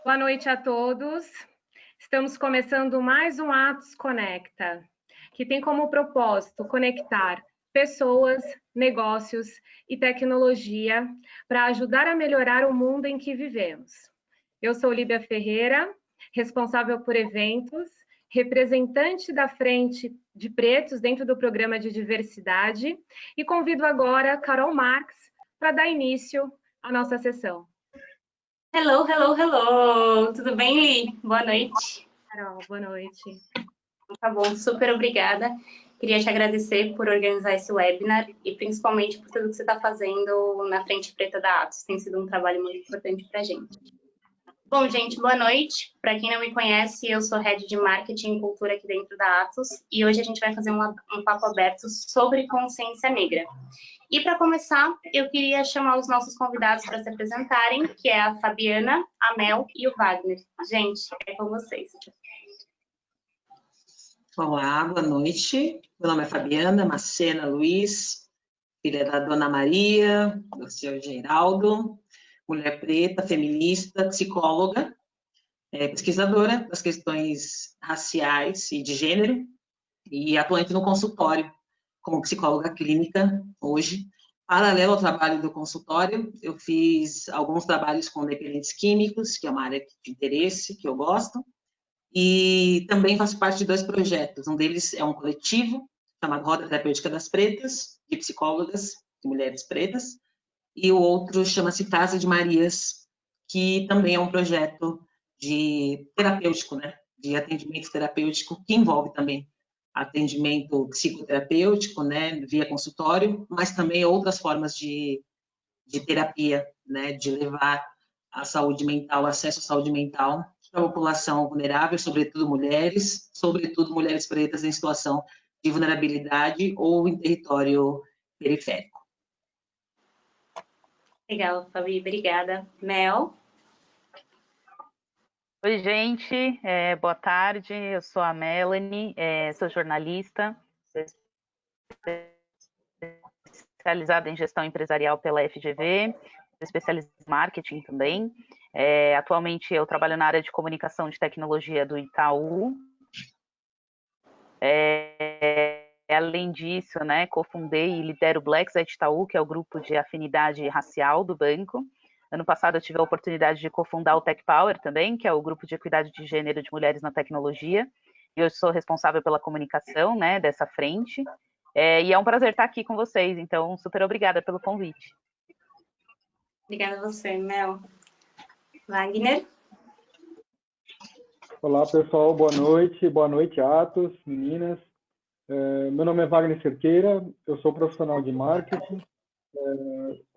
Boa noite a todos. Estamos começando mais um Atos Conecta, que tem como propósito conectar pessoas, negócios e tecnologia para ajudar a melhorar o mundo em que vivemos. Eu sou Líbia Ferreira, responsável por eventos, representante da Frente de Pretos dentro do programa de diversidade, e convido agora Carol Marx para dar início à nossa sessão. Hello, hello, hello! Tudo bem, Li? Boa noite. Carol, boa noite. Tá bom, super obrigada. Queria te agradecer por organizar esse webinar e principalmente por tudo que você está fazendo na Frente Preta da Atos. Tem sido um trabalho muito importante para a gente. Bom, gente, boa noite. Para quem não me conhece, eu sou Head de Marketing e Cultura aqui dentro da Atos e hoje a gente vai fazer um papo aberto sobre consciência negra. E para começar, eu queria chamar os nossos convidados para se apresentarem, que é a Fabiana, a Mel e o Wagner. Gente, é com vocês. Olá, boa noite. Meu nome é Fabiana Macena Luiz, filha da Dona Maria, do senhor Geraldo, mulher preta, feminista, psicóloga, pesquisadora das questões raciais e de gênero e atuante no consultório como psicóloga clínica hoje. Paralelo ao trabalho do consultório, eu fiz alguns trabalhos com dependentes químicos, que é uma área de interesse que eu gosto, e também faço parte de 2 projetos. Um deles é um coletivo chamado Roda Terapêutica das Pretas, de psicólogas e mulheres pretas, e o outro chama-se Casa de Marias, que também é um projeto de terapêutico, né? De atendimento terapêutico, que envolve também atendimento psicoterapêutico, né, via consultório, mas também outras formas de terapia, né, de levar a saúde mental, acesso à saúde mental para a população vulnerável, sobretudo mulheres pretas em situação de vulnerabilidade ou em território periférico. Legal, Fabi, obrigada. Mel? Oi, gente, boa tarde, eu sou a Melanie, sou jornalista, especializada em gestão empresarial pela FGV, especialista em marketing também. Atualmente eu trabalho na área de comunicação de tecnologia do Itaú. Além disso, né, cofundei e lidero o Blacks at Itaú, que é o grupo de afinidade racial do banco. Ano passado eu tive a oportunidade de cofundar o Tech Power também, que é o grupo de equidade de gênero de mulheres na tecnologia. E eu sou responsável pela comunicação, né, dessa frente. E é um prazer estar aqui com vocês, então super obrigada pelo convite. Obrigada a você, Mel. Wagner? Olá, pessoal, boa noite, Atos, meninas. Meu nome é Wagner Cerqueira, eu sou profissional de marketing,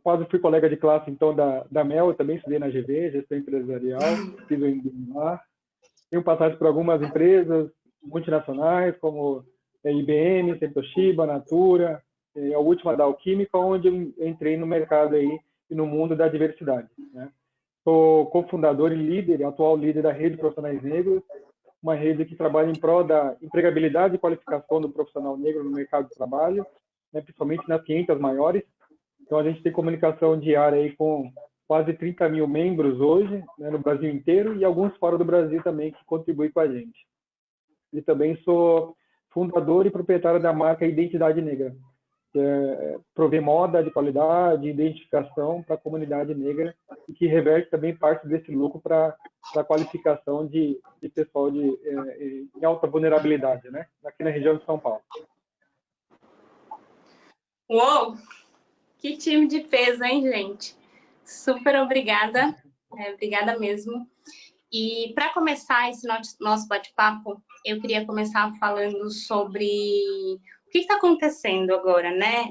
quase fui colega de classe, então, da Mel, eu também estudei na GV, gestão empresarial, fiz o MBA lá. Tenho passagem por algumas empresas multinacionais, como IBM, Toshiba, Natura, a última da Alquímica, onde eu entrei no mercado aí e no mundo da diversidade, né? Sou cofundador e líder, atual líder da Rede Profissionais Negros, uma rede que trabalha em prol da empregabilidade e qualificação do profissional negro no mercado de trabalho, né, principalmente nas 500 maiores. Então, a gente tem comunicação diária aí com quase 30 mil membros hoje, né, no Brasil inteiro, e alguns fora do Brasil também que contribuem com a gente. E também sou fundador e proprietário da marca Identidade Negra, que provê moda de qualidade, identificação para a comunidade negra e que reverte também parte desse lucro para a qualificação de pessoal em alta vulnerabilidade, né? Aqui na região de São Paulo. Uou! Que time de peso, hein, gente? Super obrigada, obrigada mesmo. E para começar esse nosso bate-papo, eu queria começar falando sobre o que está acontecendo agora, né,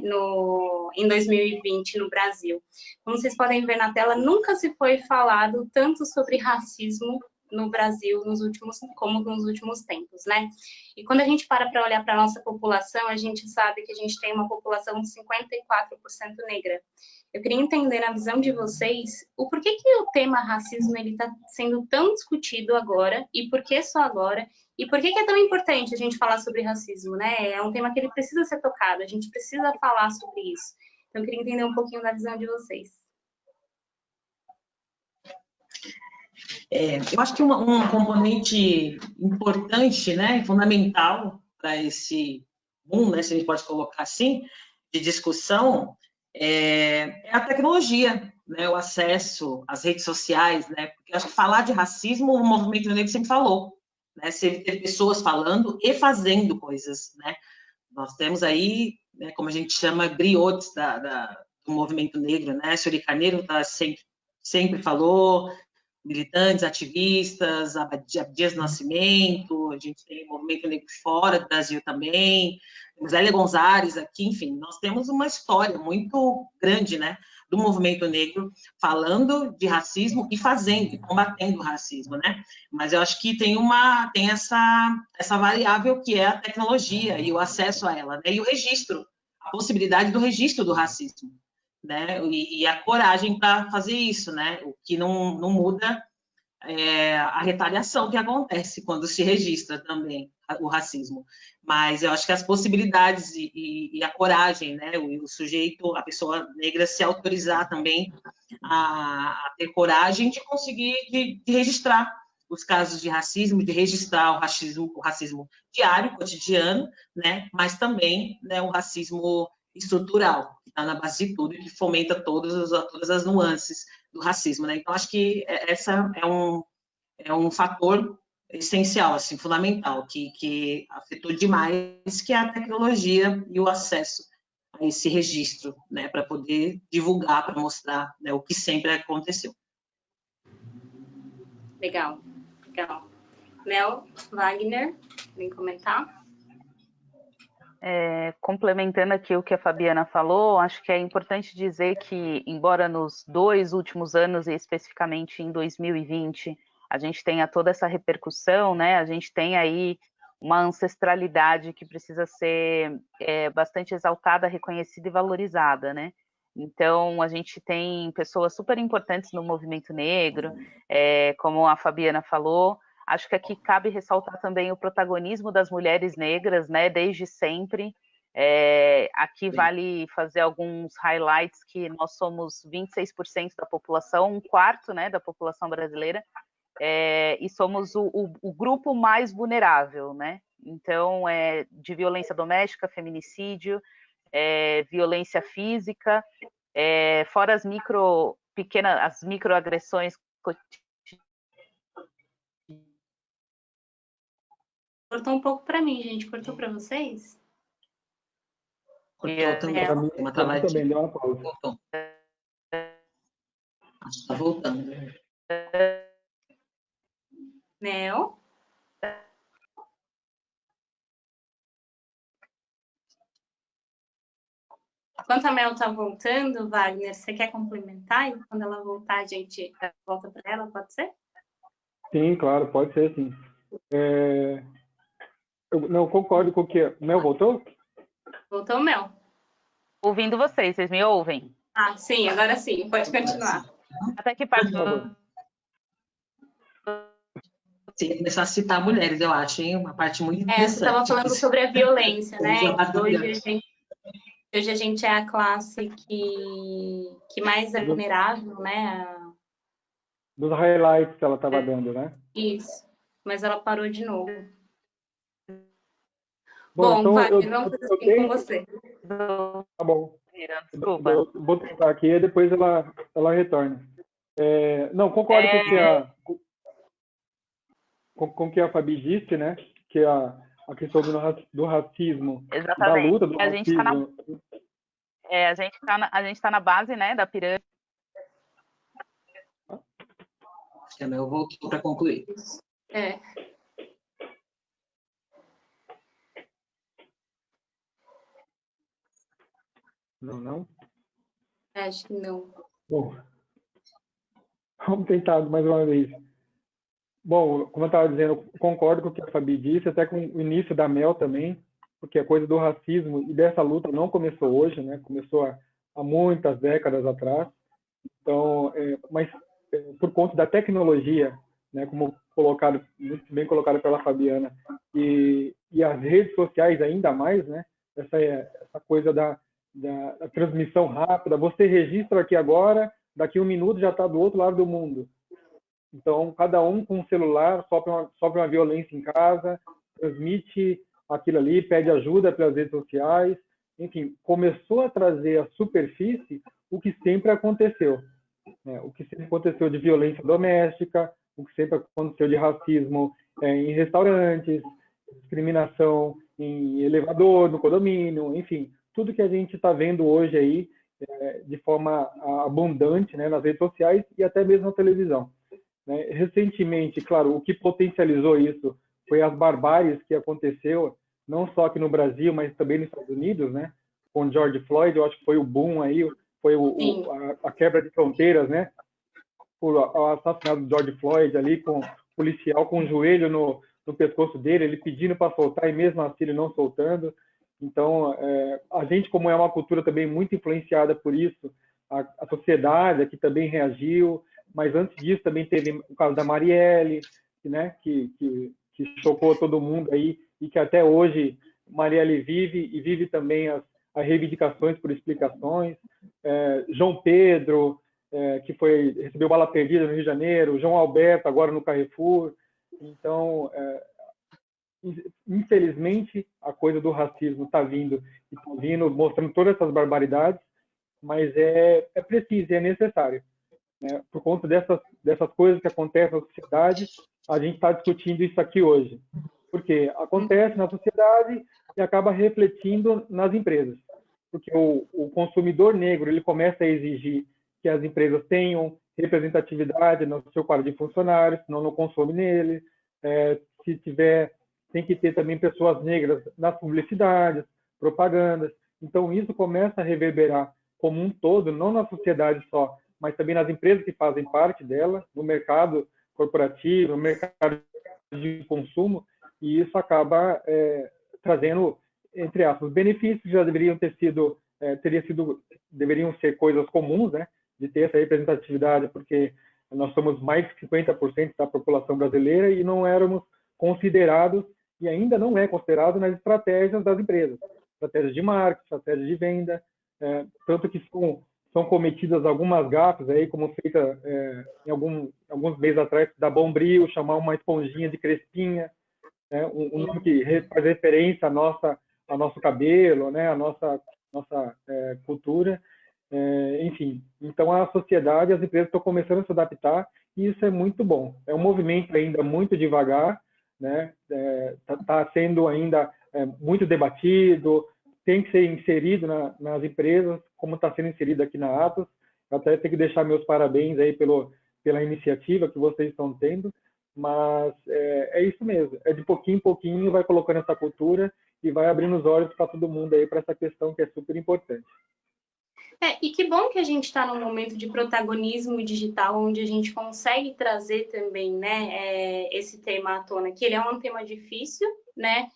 em 2020 no Brasil. Como vocês podem ver na tela, nunca se foi falado tanto sobre racismo no Brasil como nos últimos tempos, né? E quando a gente para olhar para a nossa população, a gente sabe que a gente tem uma população de 54% negra. Eu queria entender, na visão de vocês, o porquê que o tema racismo está sendo tão discutido agora, e por que só agora, e por que é tão importante a gente falar sobre racismo, né? É um tema que ele precisa ser tocado, a gente precisa falar sobre isso. Então, eu queria entender um pouquinho da visão de vocês. Eu acho que um componente importante, né, fundamental para esse boom, né, se a gente pode colocar assim, de discussão, é a tecnologia, né, o acesso às redes sociais, né, porque eu acho que falar de racismo, o movimento negro sempre falou, né, sempre teve pessoas falando e fazendo coisas, né. Nós temos aí, né, como a gente chama, griots do movimento negro, né, Sueli Carneiro sempre falou, militantes, ativistas, Abdias do Nascimento, a gente tem o movimento negro fora do Brasil também, temos Lélia Gonzalez aqui, enfim, nós temos uma história muito grande, né, do movimento negro falando de racismo e fazendo, combatendo o racismo, né? Mas eu acho que tem essa variável que é a tecnologia e o acesso a ela, né? E o registro, a possibilidade do registro do racismo, né? E a coragem para fazer isso, né? O que não muda a retaliação que acontece quando se registra também o racismo. Mas eu acho que as possibilidades e a coragem, né? O sujeito, a pessoa negra se autorizar também a ter coragem de conseguir de registrar os casos de racismo, de registrar o racismo diário, cotidiano, né? Mas também, né, o racismo estrutural, que está na base de tudo e que fomenta todas as nuances do racismo, né? Então, acho que essa é um fator essencial, assim, fundamental, que afetou demais, que é a tecnologia e o acesso a esse registro, né, para poder divulgar, para mostrar, né, o que sempre aconteceu. Legal, legal. Mel, Wagner, vem comentar? Complementando aqui o que a Fabiana falou, acho que é importante dizer que, embora nos 2 últimos anos, e especificamente em 2020, a gente tenha toda essa repercussão, né? A gente tem aí uma ancestralidade que precisa ser bastante exaltada, reconhecida e valorizada, né? Então, a gente tem pessoas super importantes no movimento negro, como a Fabiana falou. Acho que aqui cabe ressaltar também o protagonismo das mulheres negras, né, desde sempre. Aqui vale fazer alguns highlights que nós somos 26% da população, 1/4, né, da população brasileira, e somos o grupo mais vulnerável, né? Então, de violência doméstica, feminicídio, violência física, fora as microagressões cotidianas. Cortou um pouco para mim, gente. Cortou para vocês? Cortou também. Uma travadinha. Também deu uma pausa. Voltou. Acho que está voltando. Mel? Enquanto a Mel está voltando, Wagner, você quer complementar? E quando ela voltar, a gente volta para ela, pode ser? Sim, claro, pode ser, sim. Eu não concordo com o que... Mel voltou? Voltou, Mel? Ouvindo vocês me ouvem? Ah, sim, agora sim, pode continuar. Até que parte... Se começar a citar mulheres, eu acho, hein? Uma parte muito interessante. Você estava falando sobre a violência, né? Hoje a gente é a classe que mais é vulnerável, né? Dos highlights que ela estava dando, né? Isso, mas ela parou de novo. Bom, então Wagner, vamos fazer assim com você. Tá bom. Desculpa. Eu vou tentar aqui e depois ela retorna. Não, concordo com o que a Fabi disse, né? Que a questão do racismo, exatamente. Da luta do racismo... A gente está na base, né, da pirâmide. Acho que a Mel voltou para concluir. Não? Acho que não. Bom, vamos tentar mais uma vez. Bom, como eu estava dizendo, eu concordo com o que a Fabi disse, até com o início da Mel também, porque a coisa do racismo e dessa luta não começou hoje, né? Começou há muitas décadas atrás. Então, mas por conta da tecnologia, né? Como muito bem colocado pela Fabiana, e as redes sociais ainda mais, né? Essa coisa da transmissão rápida. Você registra aqui agora, daqui 1 minuto já está do outro lado do mundo. Então, cada um com um celular sofre uma violência em casa, transmite aquilo ali, pede ajuda pelas redes sociais, enfim, começou a trazer à superfície o que sempre aconteceu, né? O que sempre aconteceu de violência doméstica, o que sempre aconteceu de racismo em restaurantes, discriminação em elevador, no condomínio, enfim, tudo que a gente está vendo hoje aí de forma abundante, né, nas redes sociais e até mesmo na televisão, né? Recentemente, claro, o que potencializou isso foi as barbáries que aconteceu, não só aqui no Brasil, mas também nos Estados Unidos, né? Com George Floyd, eu acho que foi o boom aí, foi a quebra de fronteiras, né? Por o assassinato do George Floyd ali, com o policial com o joelho no pescoço dele, ele pedindo para soltar e mesmo assim ele não soltando. Então, a gente, como é uma cultura também muito influenciada por isso, a sociedade aqui também reagiu, mas antes disso também teve o caso da Marielle, né, que chocou todo mundo aí e que até hoje Marielle vive e vive também as reivindicações por explicações. João Pedro, que recebeu bala perdida no Rio de Janeiro, João Alberto agora no Carrefour. Então, infelizmente, a coisa do racismo está vindo mostrando todas essas barbaridades, mas é preciso, é necessário, né? Por conta dessas coisas que acontecem na sociedade, a gente está discutindo isso aqui hoje, porque acontece na sociedade e acaba refletindo nas empresas, porque o consumidor negro ele começa a exigir que as empresas tenham representatividade no seu quadro de funcionários, senão não consome nele. Se tiver, tem que ter também pessoas negras nas publicidades, propagandas. Então, isso começa a reverberar como um todo, não na sociedade só, mas também nas empresas que fazem parte dela, no mercado corporativo, no mercado de consumo, e isso acaba trazendo, entre aspas, benefícios que já deveriam deveriam ser coisas comuns, né, de ter essa representatividade, porque nós somos mais de 50% da população brasileira e não éramos considerados, e ainda não é considerado nas estratégias das empresas, estratégias de marketing, estratégias de venda, tanto que são cometidas algumas gafes aí, como feita em alguns meses atrás, da Bombril, chamar uma esponjinha de crespinha, né? Um nome que faz referência ao nosso cabelo, né? A nossa cultura, enfim. Então, a sociedade, as empresas estão começando a se adaptar e isso é muito bom. É um movimento ainda muito devagar, né? Tá sendo ainda muito debatido, tem que ser inserido nas empresas, como está sendo inserido aqui na Atos. Eu até tenho que deixar meus parabéns aí pela iniciativa que vocês estão tendo, mas é isso mesmo, é de pouquinho em pouquinho vai colocando essa cultura e vai abrindo os olhos para todo mundo aí para essa questão que é super importante. E que bom que a gente está num momento de protagonismo digital, onde a gente consegue trazer também, né, esse tema à tona, que ele é um tema difícil, né,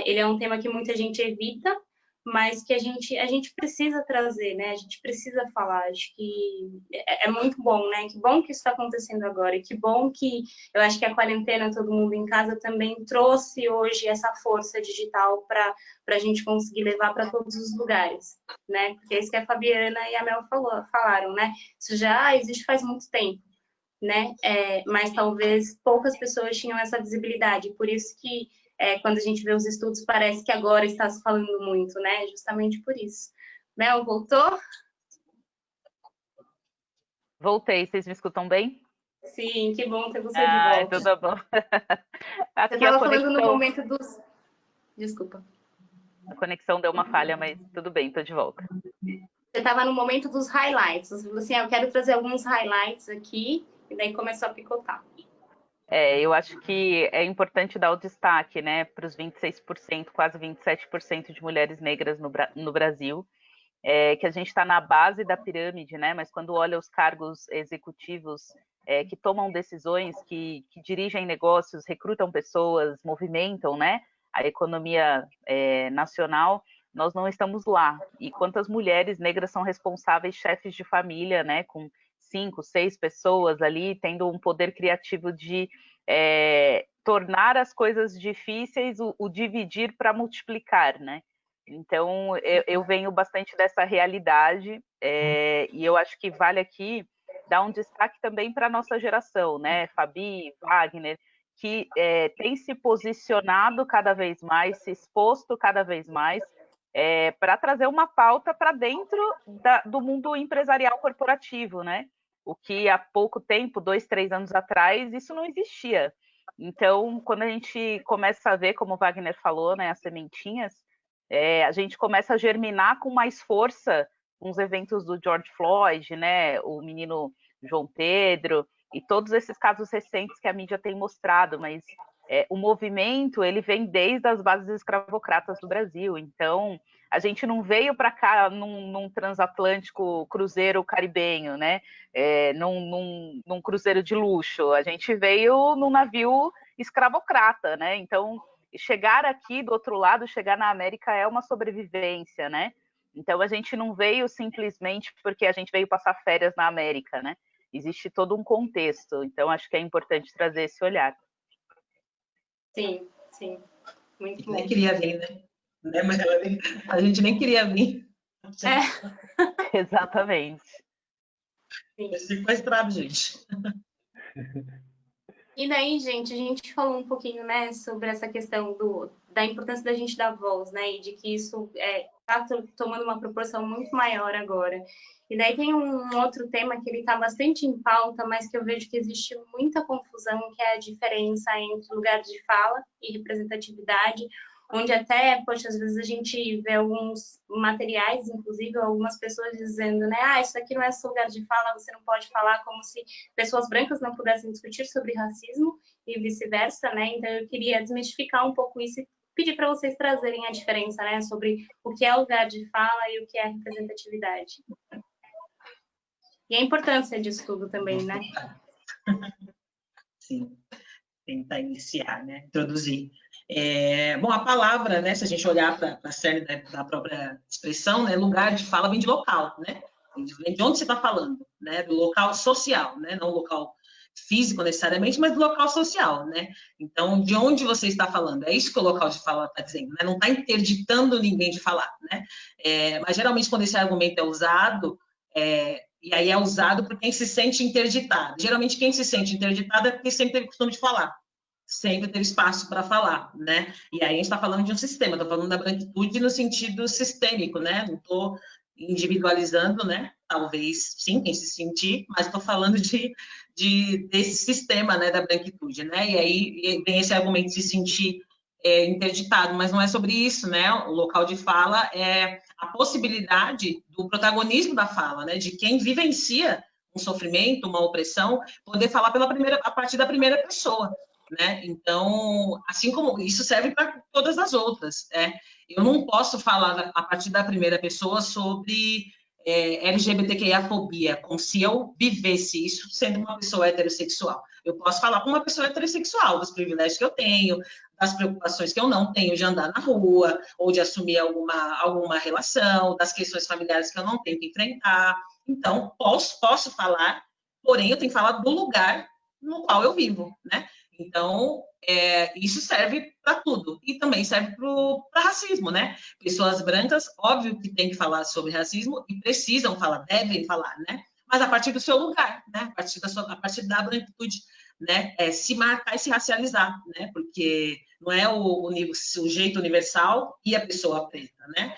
ele é um tema que muita gente evita, mas que a gente precisa trazer, né, a gente precisa falar, acho que é muito bom, né, que bom que isso está acontecendo agora, e que bom que eu acho que a quarentena, todo mundo em casa, também trouxe hoje essa força digital para a gente conseguir levar para todos os lugares, né, porque é isso que a Fabiana e a Mel falaram, né, isso já existe faz muito tempo, né, mas talvez poucas pessoas tinham essa visibilidade, por isso que quando a gente vê os estudos, parece que agora está se falando muito, né? Justamente por isso. Mel, voltou? Voltei, vocês me escutam bem? Sim, que bom ter você de volta. Tudo bom. Aqui você estava falando no momento dos... Desculpa. A conexão deu uma falha, mas tudo bem, estou de volta. Você estava no momento dos highlights. Você falou assim, eu quero trazer alguns highlights aqui, e daí começou a picotar. Eu acho que é importante dar o destaque, né, para os 26%, quase 27% de mulheres negras no Brasil, que a gente está na base da pirâmide, né, mas quando olha os cargos executivos que tomam decisões, que dirigem negócios, recrutam pessoas, movimentam, né, a economia nacional, nós não estamos lá. E quantas mulheres negras são responsáveis, chefes de família, né, com 5, 6 pessoas ali, tendo um poder criativo de tornar as coisas difíceis, o dividir para multiplicar, né? Então, eu venho bastante dessa realidade, e eu acho que vale aqui dar um destaque também para a nossa geração, né? Fabi, Wagner, que tem se posicionado cada vez mais, se exposto cada vez mais, para trazer uma pauta para dentro do mundo empresarial corporativo, né? O que há pouco tempo, 2, 3 anos atrás, isso não existia. Então, quando a gente começa a ver, como o Wagner falou, né, as sementinhas, a gente começa a germinar com mais força uns eventos do George Floyd, né, o menino João Pedro, e todos esses casos recentes que a mídia tem mostrado, mas o movimento, ele vem desde as bases escravocratas do Brasil. Então, a gente não veio para cá num transatlântico cruzeiro caribenho, né? Num cruzeiro de luxo. A gente veio num navio escravocrata, né? Então, chegar aqui do outro lado, chegar na América é uma sobrevivência, né? Então, a gente não veio simplesmente porque a gente veio passar férias na América, né? Existe todo um contexto. Então, acho que é importante trazer esse olhar. Sim, sim. Muito bom. Nem queria vir, né? Mas a gente nem queria vir. Exatamente. Sim. Sequestrado, gente. E daí, gente, a gente falou um pouquinho, né, sobre essa questão da importância da gente dar voz, né, e de que isso está tomando uma proporção muito maior agora. E daí tem um outro tema que ele está bastante em pauta, mas que eu vejo que existe muita confusão, que é a diferença entre lugar de fala e representatividade, onde até, poxa, às vezes a gente vê alguns materiais, inclusive algumas pessoas dizendo, né, isso aqui não é seu lugar de fala, você não pode falar, como se pessoas brancas não pudessem discutir sobre racismo e vice-versa, né? Então eu queria desmistificar um pouco isso e pedir para vocês trazerem a diferença, né, sobre o que é lugar de fala e o que é representatividade. E a importância disso tudo também, né? Sim, tentar iniciar, né? Introduzir. Bom, a palavra, né? Se a gente olhar para a série da própria expressão, né? Lugar de fala vem de local, né? Vem de onde você está falando, né? Do local social, né? Não local físico necessariamente, mas do local social, né? Então, de onde você está falando? É isso que o local de fala está dizendo, né? Não está interditando ninguém de falar, né? Mas geralmente quando esse argumento é usado, e aí é usado por quem se sente interditado. Geralmente quem se sente interditado é porque sempre teve costume de falar, sempre teve espaço para falar, né? E aí a gente está falando de um sistema, estou falando da branquitude no sentido sistêmico, né? Não estou individualizando, né? Talvez sim, quem se sentir, mas estou falando desse sistema, né? Da branquitude, né? E aí vem esse argumento de se sentir interditado, mas não é sobre isso, né? O local de fala é a possibilidade do protagonismo da fala, né? De quem vivencia um sofrimento, uma opressão, poder falar a partir da primeira pessoa, né? Então, assim como isso serve para todas as outras, eu não posso falar a partir da primeira pessoa sobre LGBTQIA-fobia, como se eu vivesse isso sendo uma pessoa heterossexual. Eu posso falar com uma pessoa heterossexual, dos privilégios que eu tenho, das preocupações que eu não tenho de andar na rua, ou de assumir alguma relação, das questões familiares que eu não tenho que enfrentar. Então, posso falar, porém, eu tenho que falar do lugar no qual eu vivo, né? Então, isso serve para tudo. E também serve para racismo, né? Pessoas brancas, óbvio que tem que falar sobre racismo e precisam falar, devem falar, né? Mas a partir do seu lugar, né? A partir da branquitude, né? Se marcar e se racializar, né? Porque não é o jeito universal e a pessoa preta, né?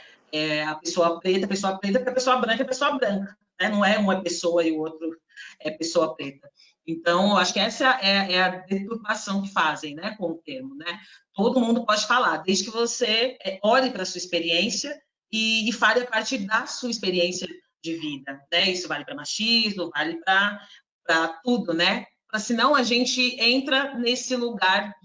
A pessoa preta, porque a pessoa branca é pessoa branca, né? Não é uma pessoa e o outro é pessoa preta. Então, acho que essa é a deturpação que fazem, né, com o termo, né? Todo mundo pode falar, desde que você olhe para a sua experiência e fale a partir da sua experiência de vida, né? Isso vale para machismo, vale para tudo, né? Senão a gente entra nesse lugar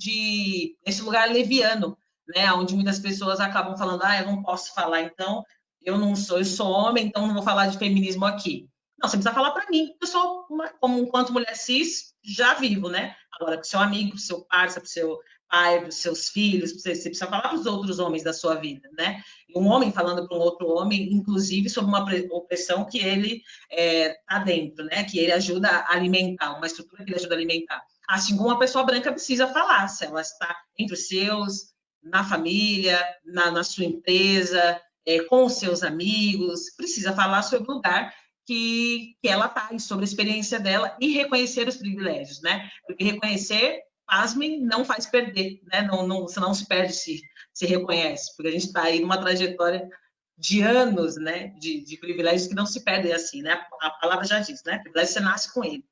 leviano, né? Onde muitas pessoas acabam falando, eu não posso falar, então eu sou homem, então não vou falar de feminismo aqui. Não, você precisa falar para mim. Eu sou, enquanto mulher cis, já vivo, né? Agora, para o seu amigo, para o seu parceiro, para o seu pai, para os seus filhos, você precisa falar para os outros homens da sua vida, né? E um homem falando para um outro homem, inclusive, sobre uma opressão que ele está dentro, né? Que ele ajuda a alimentar, uma estrutura que ele ajuda a alimentar. Assim como uma pessoa branca precisa falar, se ela está entre os seus, na família, na sua empresa, com os seus amigos, precisa falar sobre o lugar que ela está aí, sobre a experiência dela, e reconhecer os privilégios, né? Porque reconhecer, pasmem, não faz perder, né? Você não se perde se reconhece, porque a gente está aí numa trajetória de anos, né? De privilégios que não se perdem assim, né? A palavra já diz, né? Privilégio você nasce com ele.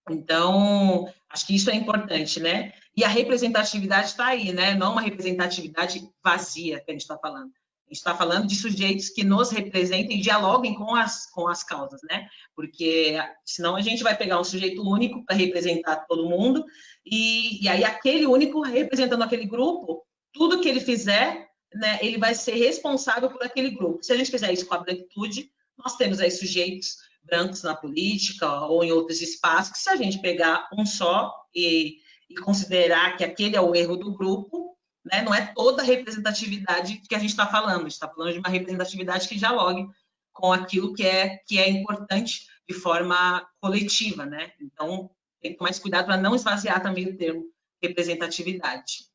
Então, acho que isso é importante, né? E a representatividade está aí, né? Não uma representatividade vazia que a gente está falando. A gente está falando de sujeitos que nos representem e dialoguem com as causas, né? Porque senão a gente vai pegar um sujeito único para representar todo mundo e aí aquele único representando aquele grupo, tudo que ele fizer, né, ele vai ser responsável por aquele grupo. Se a gente fizer isso com a branquitude, nós temos aí sujeitos brancos na política ou em outros espaços, que se a gente pegar um só e considerar que aquele é o erro do grupo, né, não é toda a representatividade que a gente está falando, a gente está falando de uma representatividade que dialogue com aquilo que é importante de forma coletiva, né? Então, tem que tomar mais cuidado para não esvaziar também o termo representatividade.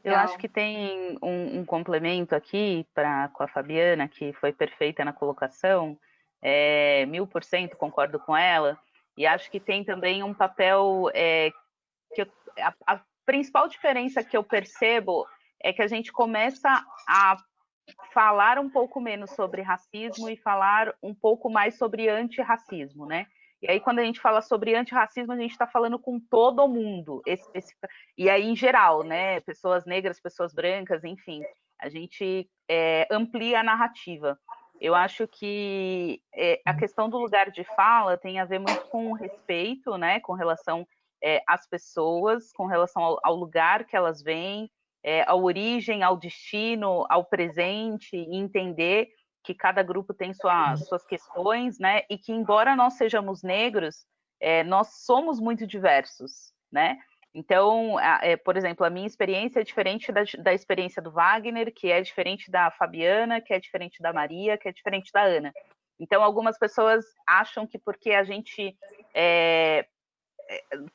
Eu acho que tem um complemento aqui com a Fabiana, que foi perfeita na colocação, 1000% concordo com ela, e acho que tem também um papel a principal diferença que eu percebo é que a gente começa a falar um pouco menos sobre racismo e falar um pouco mais sobre antirracismo, né? E aí, quando a gente fala sobre antirracismo, a gente está falando com todo mundo. E aí, em geral, né? Pessoas negras, pessoas brancas, enfim. A gente amplia a narrativa. Eu acho que a questão do lugar de fala tem a ver muito com o respeito, né? Com relação às pessoas, com relação ao lugar que elas vêm, à origem, ao destino, ao presente, e entender que cada grupo tem suas questões, né? E que, embora nós sejamos negros, nós somos muito diversos, né? Então, por exemplo, a minha experiência é diferente da experiência do Wagner, que é diferente da Fabiana, que é diferente da Maria, que é diferente da Ana. Então, algumas pessoas acham que porque a gente...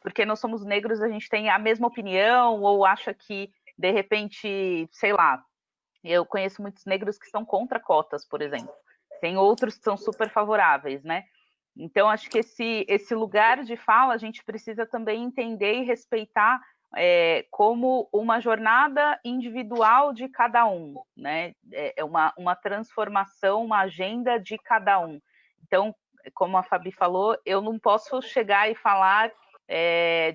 porque nós somos negros, a gente tem a mesma opinião, ou acha que, de repente, sei lá, eu conheço muitos negros que são contra cotas, por exemplo. Tem outros que são super favoráveis, né? Então, acho que esse lugar de fala a gente precisa também entender e respeitar como uma jornada individual de cada um, né? É uma transformação, uma agenda de cada um. Então, como a Fabi falou, eu não posso chegar e falar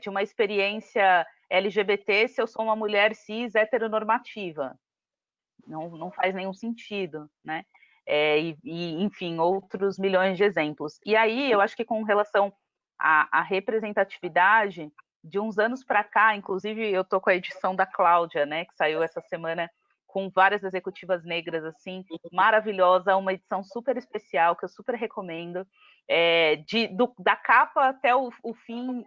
de uma experiência LGBT se eu sou uma mulher cis heteronormativa. Não faz nenhum sentido, né? Enfim, outros milhões de exemplos. E aí, eu acho que com relação à representatividade, de uns anos para cá, inclusive eu tô com a edição da Cláudia, né, que saiu essa semana com várias executivas negras, assim, maravilhosa, uma edição super especial, que eu super recomendo, da capa até o fim,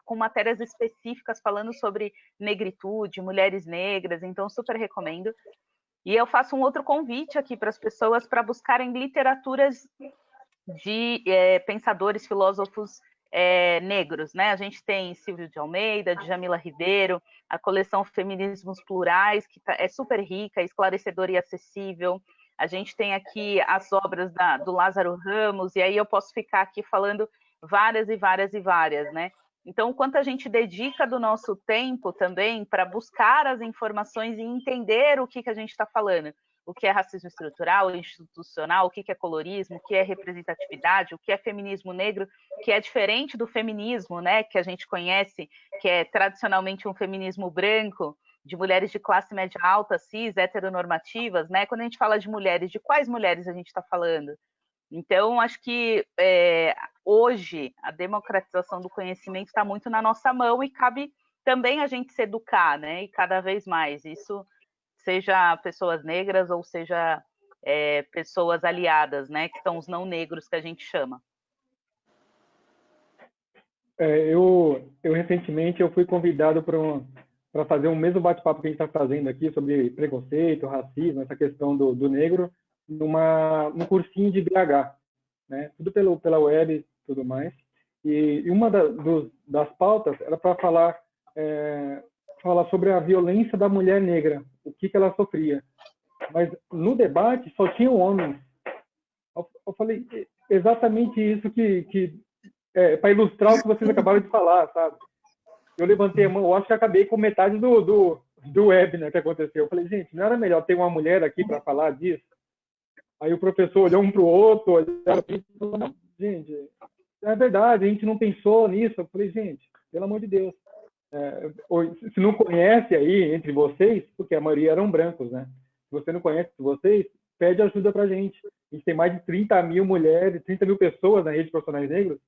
com matérias específicas falando sobre negritude, mulheres negras, então super recomendo. E eu faço um outro convite aqui para as pessoas para buscarem literaturas de pensadores, filósofos negros, né? A gente tem Silvio de Almeida, Djamila Ribeiro, a coleção Feminismos Plurais, que é super rica, esclarecedora e acessível. A gente tem aqui as obras do Lázaro Ramos, e aí eu posso ficar aqui falando várias e várias e várias, né? Então, o quanto a gente dedica do nosso tempo também para buscar as informações e entender o que a gente está falando. O que é racismo estrutural, institucional, o que é colorismo, o que é representatividade, o que é feminismo negro, que é diferente do feminismo, né, que a gente conhece, que é tradicionalmente um feminismo branco, de mulheres de classe média alta, cis, heteronormativas, né? Quando a gente fala de mulheres, de quais mulheres a gente está falando? Então, acho que hoje a democratização do conhecimento está muito na nossa mão e cabe também a gente se educar, né? E cada vez mais, isso seja pessoas negras ou seja pessoas aliadas, né? Que são os não negros que a gente chama. Eu recentemente eu fui convidado para fazer o mesmo bate-papo que a gente está fazendo aqui sobre preconceito, racismo, essa questão do negro, num cursinho de BH, né? Tudo pela web e tudo mais. E uma das pautas era para falar sobre a violência da mulher negra, o que ela sofria. Mas no debate só tinham homens, Eu falei, exatamente isso para ilustrar o que vocês acabaram de falar, sabe? Eu levantei a mão, eu acho que acabei com metade do webinar que aconteceu. Eu falei, gente, não era melhor ter uma mulher aqui para falar disso? Aí o professor olhou um para o outro, olhava para e falou, não, gente, é verdade, a gente não pensou nisso. Eu falei, gente, pelo amor de Deus. Se não conhece aí entre vocês, porque a maioria eram brancos, né? Se você não conhece vocês, pede ajuda para a gente. A gente tem mais de 30 mil mulheres, 30 mil pessoas na rede de profissionais negros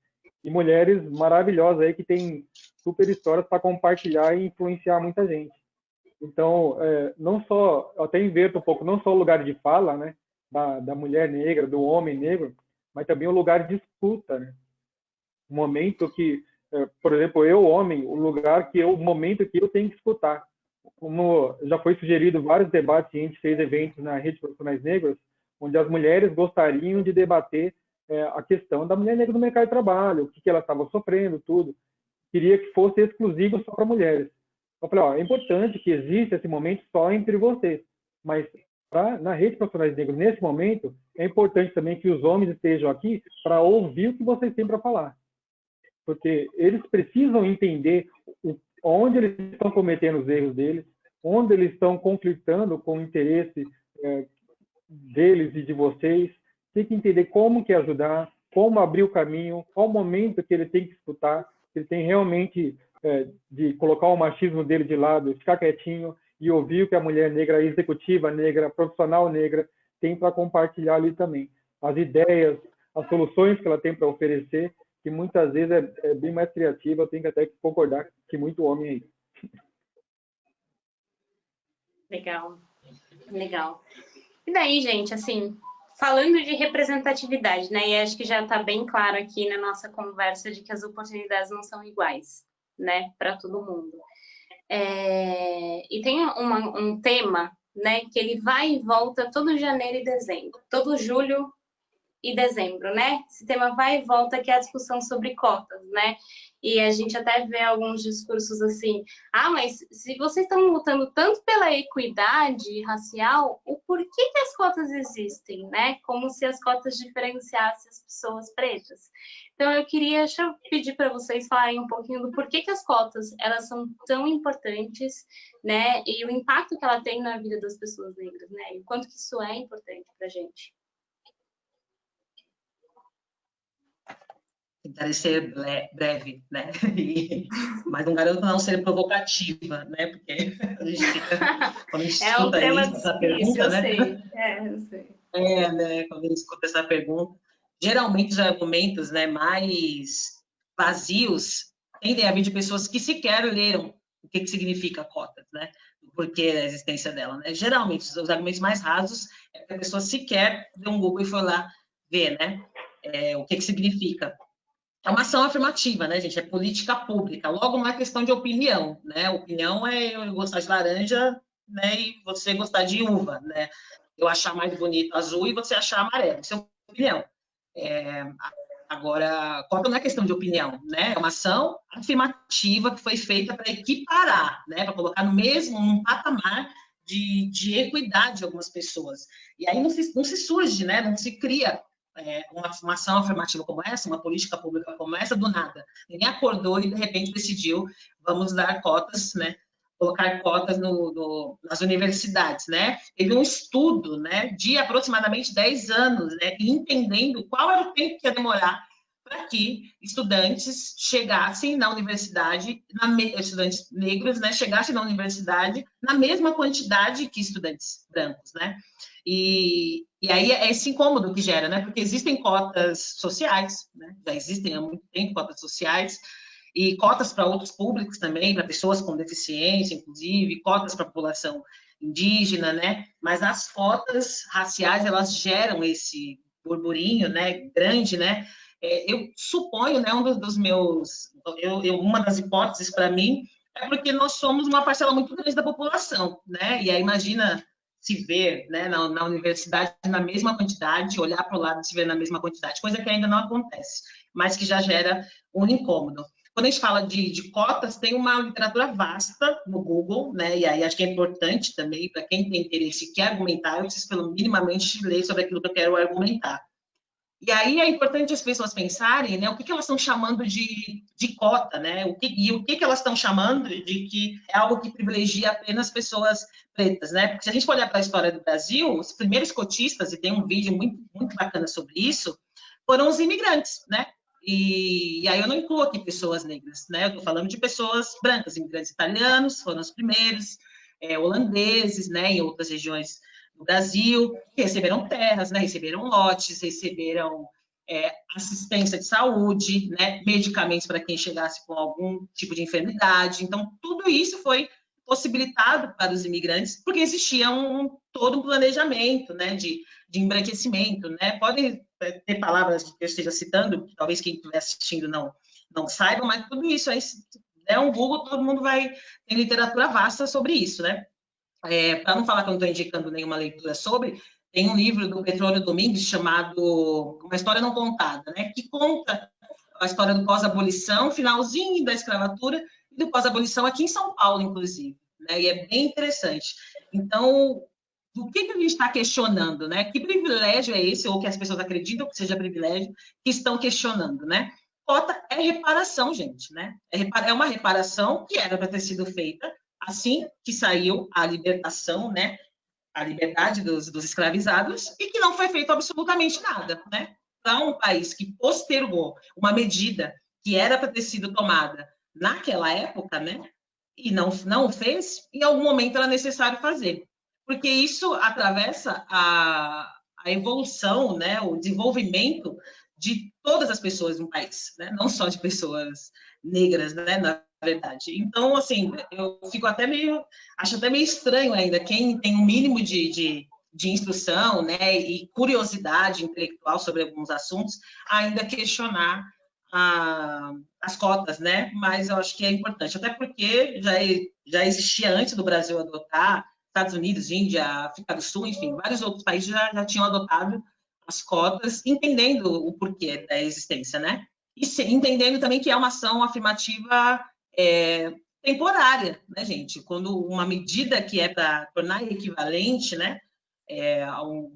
e mulheres maravilhosas aí que têm super histórias para compartilhar e influenciar muita gente. Então, não só, eu até inverto um pouco, não só o lugar de fala, né, da mulher negra, do homem negro, mas também o lugar de escuta, né? O momento que, por exemplo, eu, homem, o momento que eu tenho que escutar. Como já foi sugerido vários debates, a gente fez eventos na rede de profissionais negros, onde as mulheres gostariam de debater a questão da mulher negra no mercado de trabalho, o que ela estava sofrendo, tudo. Queria que fosse exclusivo só para mulheres. Eu falei, ó, é importante que exista esse momento só entre vocês, mas na rede de profissionais negros, nesse momento, é importante também que os homens estejam aqui para ouvir o que vocês têm para falar. Porque eles precisam entender onde eles estão cometendo os erros deles, onde eles estão conflitando com o interesse deles e de vocês. Tem que entender como que ajudar, como abrir o caminho, qual o momento que ele tem que escutar, que ele tem realmente de colocar o machismo dele de lado, ficar quietinho e ouvir o que a mulher negra, executiva negra, profissional negra tem para compartilhar ali também. As ideias, as soluções que ela tem para oferecer, que muitas vezes é bem mais criativa, eu tenho que até concordar que muito homem aí. Legal, legal. E daí, gente, assim, falando de representatividade, né, e acho que já está bem claro aqui na nossa conversa de que as oportunidades não são iguais, né, para todo mundo. E tem um tema, né, que ele vai e volta todo janeiro e dezembro, todo julho e dezembro, né? Esse tema vai e volta, que é a discussão sobre cotas, né? E a gente até vê alguns discursos assim, mas se vocês estão lutando tanto pela equidade racial, o porquê que as cotas existem, né? Como se as cotas diferenciassem as pessoas pretas. Então, deixa eu pedir para vocês falarem um pouquinho do porquê que as cotas, elas são tão importantes, né? E o impacto que ela tem na vida das pessoas negras, né? E o quanto que isso é importante para a gente. Tentarei ser breve, né? Mas não garanto não ser provocativa, né? Porque a gente fica, quando a gente escuta essa pergunta, né? Eu sei. Né? Quando a gente escuta essa pergunta, geralmente os argumentos, né, mais vazios tendem a vir de pessoas que sequer leram o que significa cotas, né? O porquê da existência dela, né? Geralmente os argumentos mais rasos é que a pessoa sequer deu um Google e foi lá ver, né? O que significa. É uma ação afirmativa, né, gente? É política pública. Logo, não é questão de opinião, né? Opinião é eu gostar de laranja, né, e você gostar de uva, né? Eu achar mais bonito azul e você achar amarelo. Isso é opinião. Agora, cota não é questão de opinião, né? É uma ação afirmativa que foi feita para equiparar, né? Para colocar num patamar de equidade de algumas pessoas. E aí não se surge, né? Não se cria uma ação afirmativa como essa, uma política pública como essa, do nada. Ninguém acordou e, de repente, decidiu, vamos dar cotas, né? Colocar cotas nas universidades, né? Teve um estudo, né, de aproximadamente 10 anos, né, entendendo qual era o tempo que ia demorar para que estudantes chegassem na universidade, estudantes negros, né, chegassem na universidade na mesma quantidade que estudantes brancos, né? E aí é esse incômodo que gera, né? Porque existem cotas sociais, né? Já existem há muito tempo cotas sociais, e cotas para outros públicos também, para pessoas com deficiência, inclusive, cotas para a população indígena, né? Mas as cotas raciais, elas geram esse burburinho, né, grande, né? Eu suponho, né, uma das hipóteses para mim é porque nós somos uma parcela muito grande da população, né? E aí imagina se ver, né, na universidade na mesma quantidade, olhar para o lado e se ver na mesma quantidade, coisa que ainda não acontece, mas que já gera um incômodo. Quando a gente fala de cotas, tem uma literatura vasta no Google, né? E aí acho que é importante também, para quem tem interesse e quer argumentar, eu preciso, pelo minimamente, ler sobre aquilo que eu quero argumentar. E aí é importante as pessoas pensarem, né, o que elas estão chamando de cota, né, o que elas estão chamando de que é algo que privilegia apenas pessoas pretas, né, porque se a gente for olhar para a história do Brasil, os primeiros cotistas, e tem um vídeo muito, muito bacana sobre isso, foram os imigrantes, né, e aí eu não incluo aqui pessoas negras, né, eu estou falando de pessoas brancas, imigrantes italianos, foram os primeiros, holandeses, né, em outras regiões no Brasil, que receberam terras, né, receberam lotes, receberam assistência de saúde, né, medicamentos para quem chegasse com algum tipo de enfermidade. Então, tudo isso foi possibilitado para os imigrantes, porque existia todo um planejamento, né, de embranquecimento, né. Podem ter palavras que eu esteja citando, que talvez quem estiver assistindo não saiba, mas tudo isso aí, é um Google, todo mundo vai ter literatura vasta sobre isso, né. Para não falar que eu não estou indicando nenhuma leitura sobre, tem um livro do Petrônio Domingues chamado Uma História Não Contada, né, que conta a história do pós-abolição, finalzinho da escravatura e do pós-abolição aqui em São Paulo, inclusive, né, e é bem interessante. Então, o que a gente está questionando, né? Que privilégio é esse, ou que as pessoas acreditam que seja privilégio, que estão questionando, né? Cota é reparação, gente, né? É uma reparação que era para ter sido feita assim que saiu a libertação, né, a liberdade dos escravizados, e que não foi feito absolutamente nada, né? Para um país que postergou uma medida que era para ter sido tomada naquela época, né, e não fez, em algum momento era necessário fazer, porque isso atravessa a evolução, né, o desenvolvimento de todas as pessoas no país, né, não só de pessoas negras, né, na verdade. Então, assim, eu fico acho até meio estranho ainda quem tem um mínimo de instrução, né, e curiosidade intelectual sobre alguns assuntos, ainda questionar as cotas, né? Mas eu acho que é importante, até porque já existia antes do Brasil adotar, Estados Unidos, Índia, África do Sul, enfim, vários outros países já tinham adotado as cotas, entendendo o porquê da existência, né? E entendendo também que é uma ação afirmativa temporária, né, gente? Quando uma medida que é para tornar equivalente, né,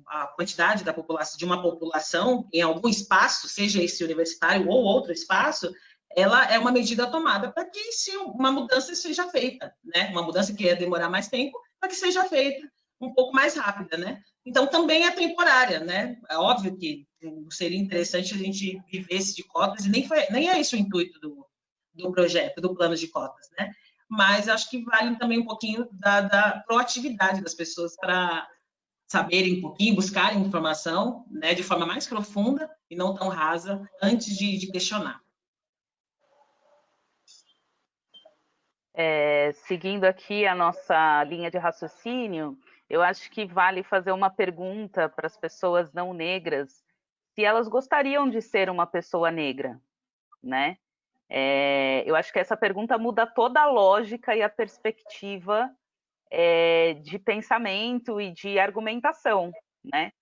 a quantidade da população, de uma população em algum espaço, seja esse universitário ou outro espaço, ela é uma medida tomada para que uma mudança seja feita, né? Uma mudança que ia demorar mais tempo, para que seja feita um pouco mais rápida, né? Então, também é temporária, né? É óbvio que seria interessante a gente vivesse de cotas, e nem é esse o intuito do projeto, do plano de cotas, né? Mas acho que vale também um pouquinho da proatividade das pessoas para saberem um pouquinho, buscarem informação, né, de forma mais profunda e não tão rasa, antes de questionar. Seguindo aqui a nossa linha de raciocínio, eu acho que vale fazer uma pergunta para as pessoas não negras, se elas gostariam de ser uma pessoa negra, né? Eu acho que essa pergunta muda toda a lógica e a perspectiva de pensamento e de argumentação, né?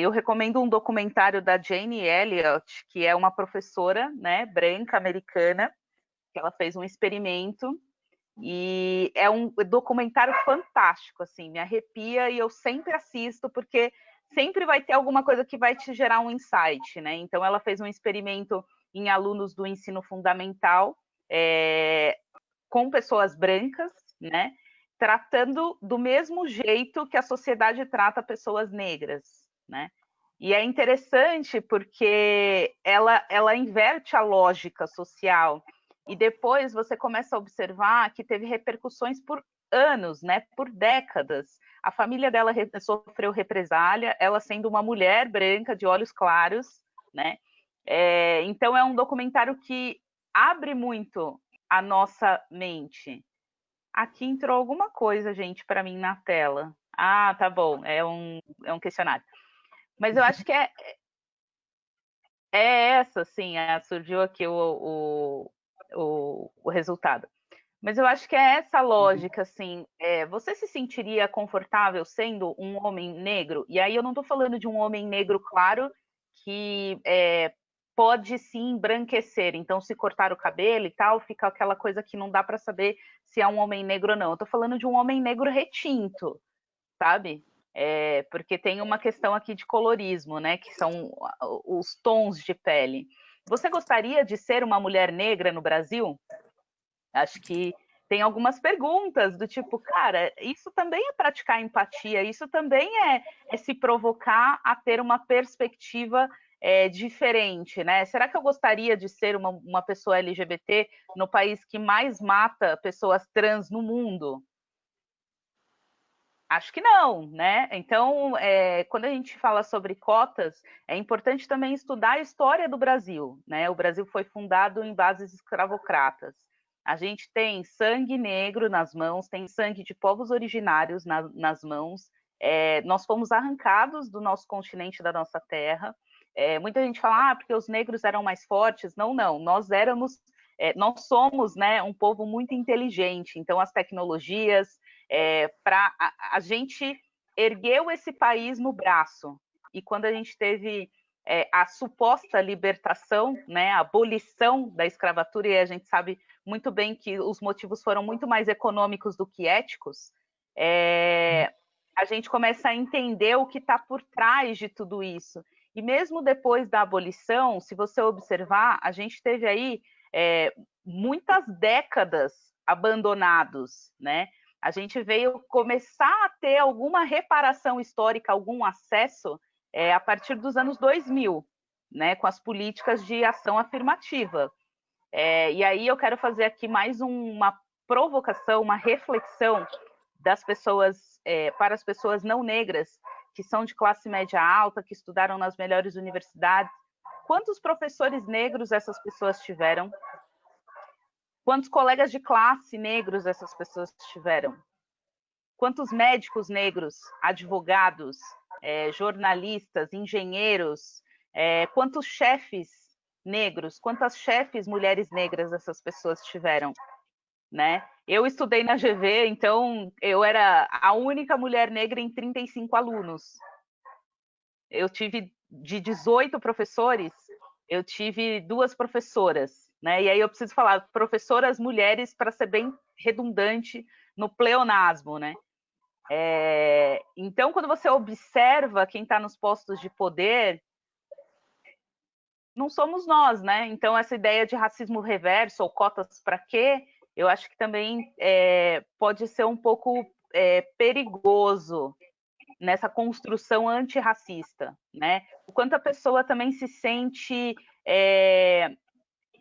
Eu recomendo um documentário da Jane Elliott, que é uma professora, né, branca americana, que ela fez um experimento, e é um documentário fantástico, assim, me arrepia, e eu sempre assisto, porque sempre vai ter alguma coisa que vai te gerar um insight, né? Então ela fez um experimento em alunos do ensino fundamental, com pessoas brancas, né, tratando do mesmo jeito que a sociedade trata pessoas negras, né? E é interessante porque ela inverte a lógica social, e depois você começa a observar que teve repercussões por anos, né, por décadas. A família dela sofreu represália, ela sendo uma mulher branca de olhos claros, né? Então é um documentário que abre muito a nossa mente. Aqui entrou alguma coisa, gente, para mim na tela. Ah, tá bom, é um questionário. Mas eu acho que é essa, sim, surgiu aqui o resultado. Mas eu acho que é essa lógica, assim, você se sentiria confortável sendo um homem negro? E aí eu não estou falando de um homem negro, claro, que pode sim embranquecer, então se cortar o cabelo e tal, fica aquela coisa que não dá para saber se é um homem negro ou não. Eu estou falando de um homem negro retinto, sabe? porque tem uma questão aqui de colorismo, né, que são os tons de pele. Você gostaria de ser uma mulher negra no Brasil? Acho que tem algumas perguntas do tipo, cara, isso também é praticar empatia, isso também é se provocar a ter uma perspectiva diferente, né? Será que eu gostaria de ser uma pessoa LGBT no país que mais mata pessoas trans no mundo? Acho que não, né? Então, quando a gente fala sobre cotas, é importante também estudar a história do Brasil, né? O Brasil foi fundado em bases escravocratas. A gente tem sangue negro nas mãos, tem sangue de povos originários nas mãos. Nós fomos arrancados do nosso continente, da nossa terra. Muita gente fala, porque os negros eram mais fortes. Não, não. Nós somos, né, um povo muito inteligente. Então, as tecnologias, para a gente ergueu esse país no braço. E quando a gente teve a suposta libertação, né, a abolição da escravatura, e a gente sabe muito bem que os motivos foram muito mais econômicos do que éticos, a gente começa a entender o que está por trás de tudo isso. E mesmo depois da abolição, se você observar, a gente teve aí muitas décadas abandonados, né? A gente veio começar a ter alguma reparação histórica, algum acesso a partir dos anos 2000, né, com as políticas de ação afirmativa. E aí eu quero fazer aqui mais uma provocação, uma reflexão das pessoas, para as pessoas não negras, que são de classe média alta, que estudaram nas melhores universidades. Quantos professores negros essas pessoas tiveram? Quantos colegas de classe negros essas pessoas tiveram? Quantos médicos negros, advogados, jornalistas, engenheiros, quantos chefes negros, quantas chefes mulheres negras essas pessoas tiveram, né? Eu estudei na GV, então eu era a única mulher negra em 35 alunos. Eu tive de 18 professores, eu tive 2 professoras, né? E aí eu preciso falar professoras mulheres para ser bem redundante no pleonasmo, né? Então, quando você observa quem está nos postos de poder, não somos nós, né? Então, essa ideia de racismo reverso ou cotas para quê, eu acho que também pode ser um pouco perigoso nessa construção antirracista, né? O quanto a pessoa também se sente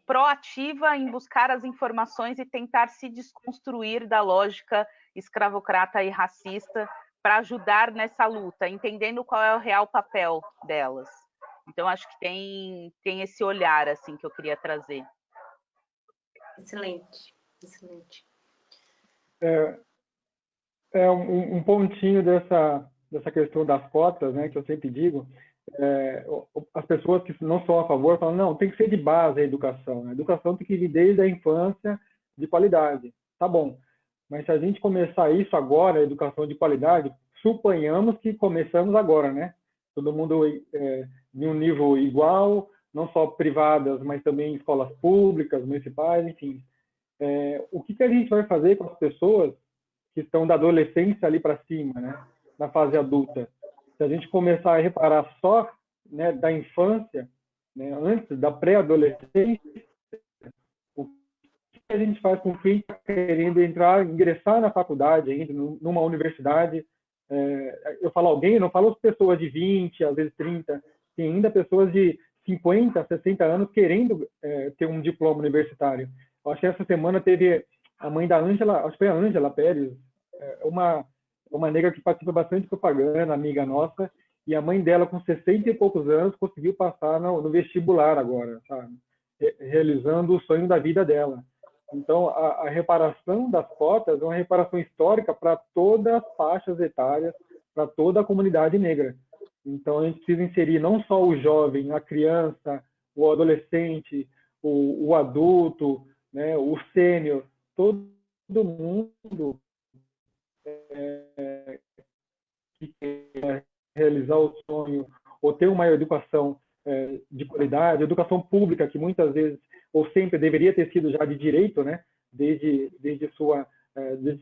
proativa em buscar as informações e tentar se desconstruir da lógica escravocrata e racista para ajudar nessa luta, entendendo qual é o real papel delas. Então, acho que tem esse olhar assim que eu queria trazer. Excelente, excelente. Um pontinho dessa questão das cotas, né, que eu sempre digo, as pessoas que não são a favor falam, não, tem que ser de base a educação. A educação tem que vir desde a infância de qualidade. Tá bom, mas se a gente começar isso agora, a educação de qualidade, suponhamos que começamos agora, né? Todo mundo em um nível igual, não só privadas, mas também escolas públicas, municipais, enfim. O que a gente vai fazer com as pessoas que estão da adolescência ali para cima, né? Na fase adulta? Se a gente começar a reparar só, né, da infância, né, antes da pré-adolescência, o que a gente faz com quem está querendo ingressar na faculdade ainda, numa universidade? Eu falo alguém, eu não falo as pessoas de 20, às vezes 30, tem ainda pessoas de 50, 60 anos querendo ter um diploma universitário. Eu acho que essa semana teve a mãe da Ângela, acho que foi a Ângela Pérez, uma negra que participa bastante de propaganda, amiga nossa, e a mãe dela, com 60 e poucos anos, conseguiu passar no vestibular agora, sabe? Realizando o sonho da vida dela. Então, a reparação das cotas é uma reparação histórica para todas as faixas etárias, para toda a comunidade negra. Então, a gente precisa inserir não só o jovem, a criança, o adolescente, o adulto, né, o sênior, todo mundo que quer realizar o sonho ou ter uma educação de qualidade, educação pública, que muitas vezes ou sempre deveria ter sido já de direito, né, desde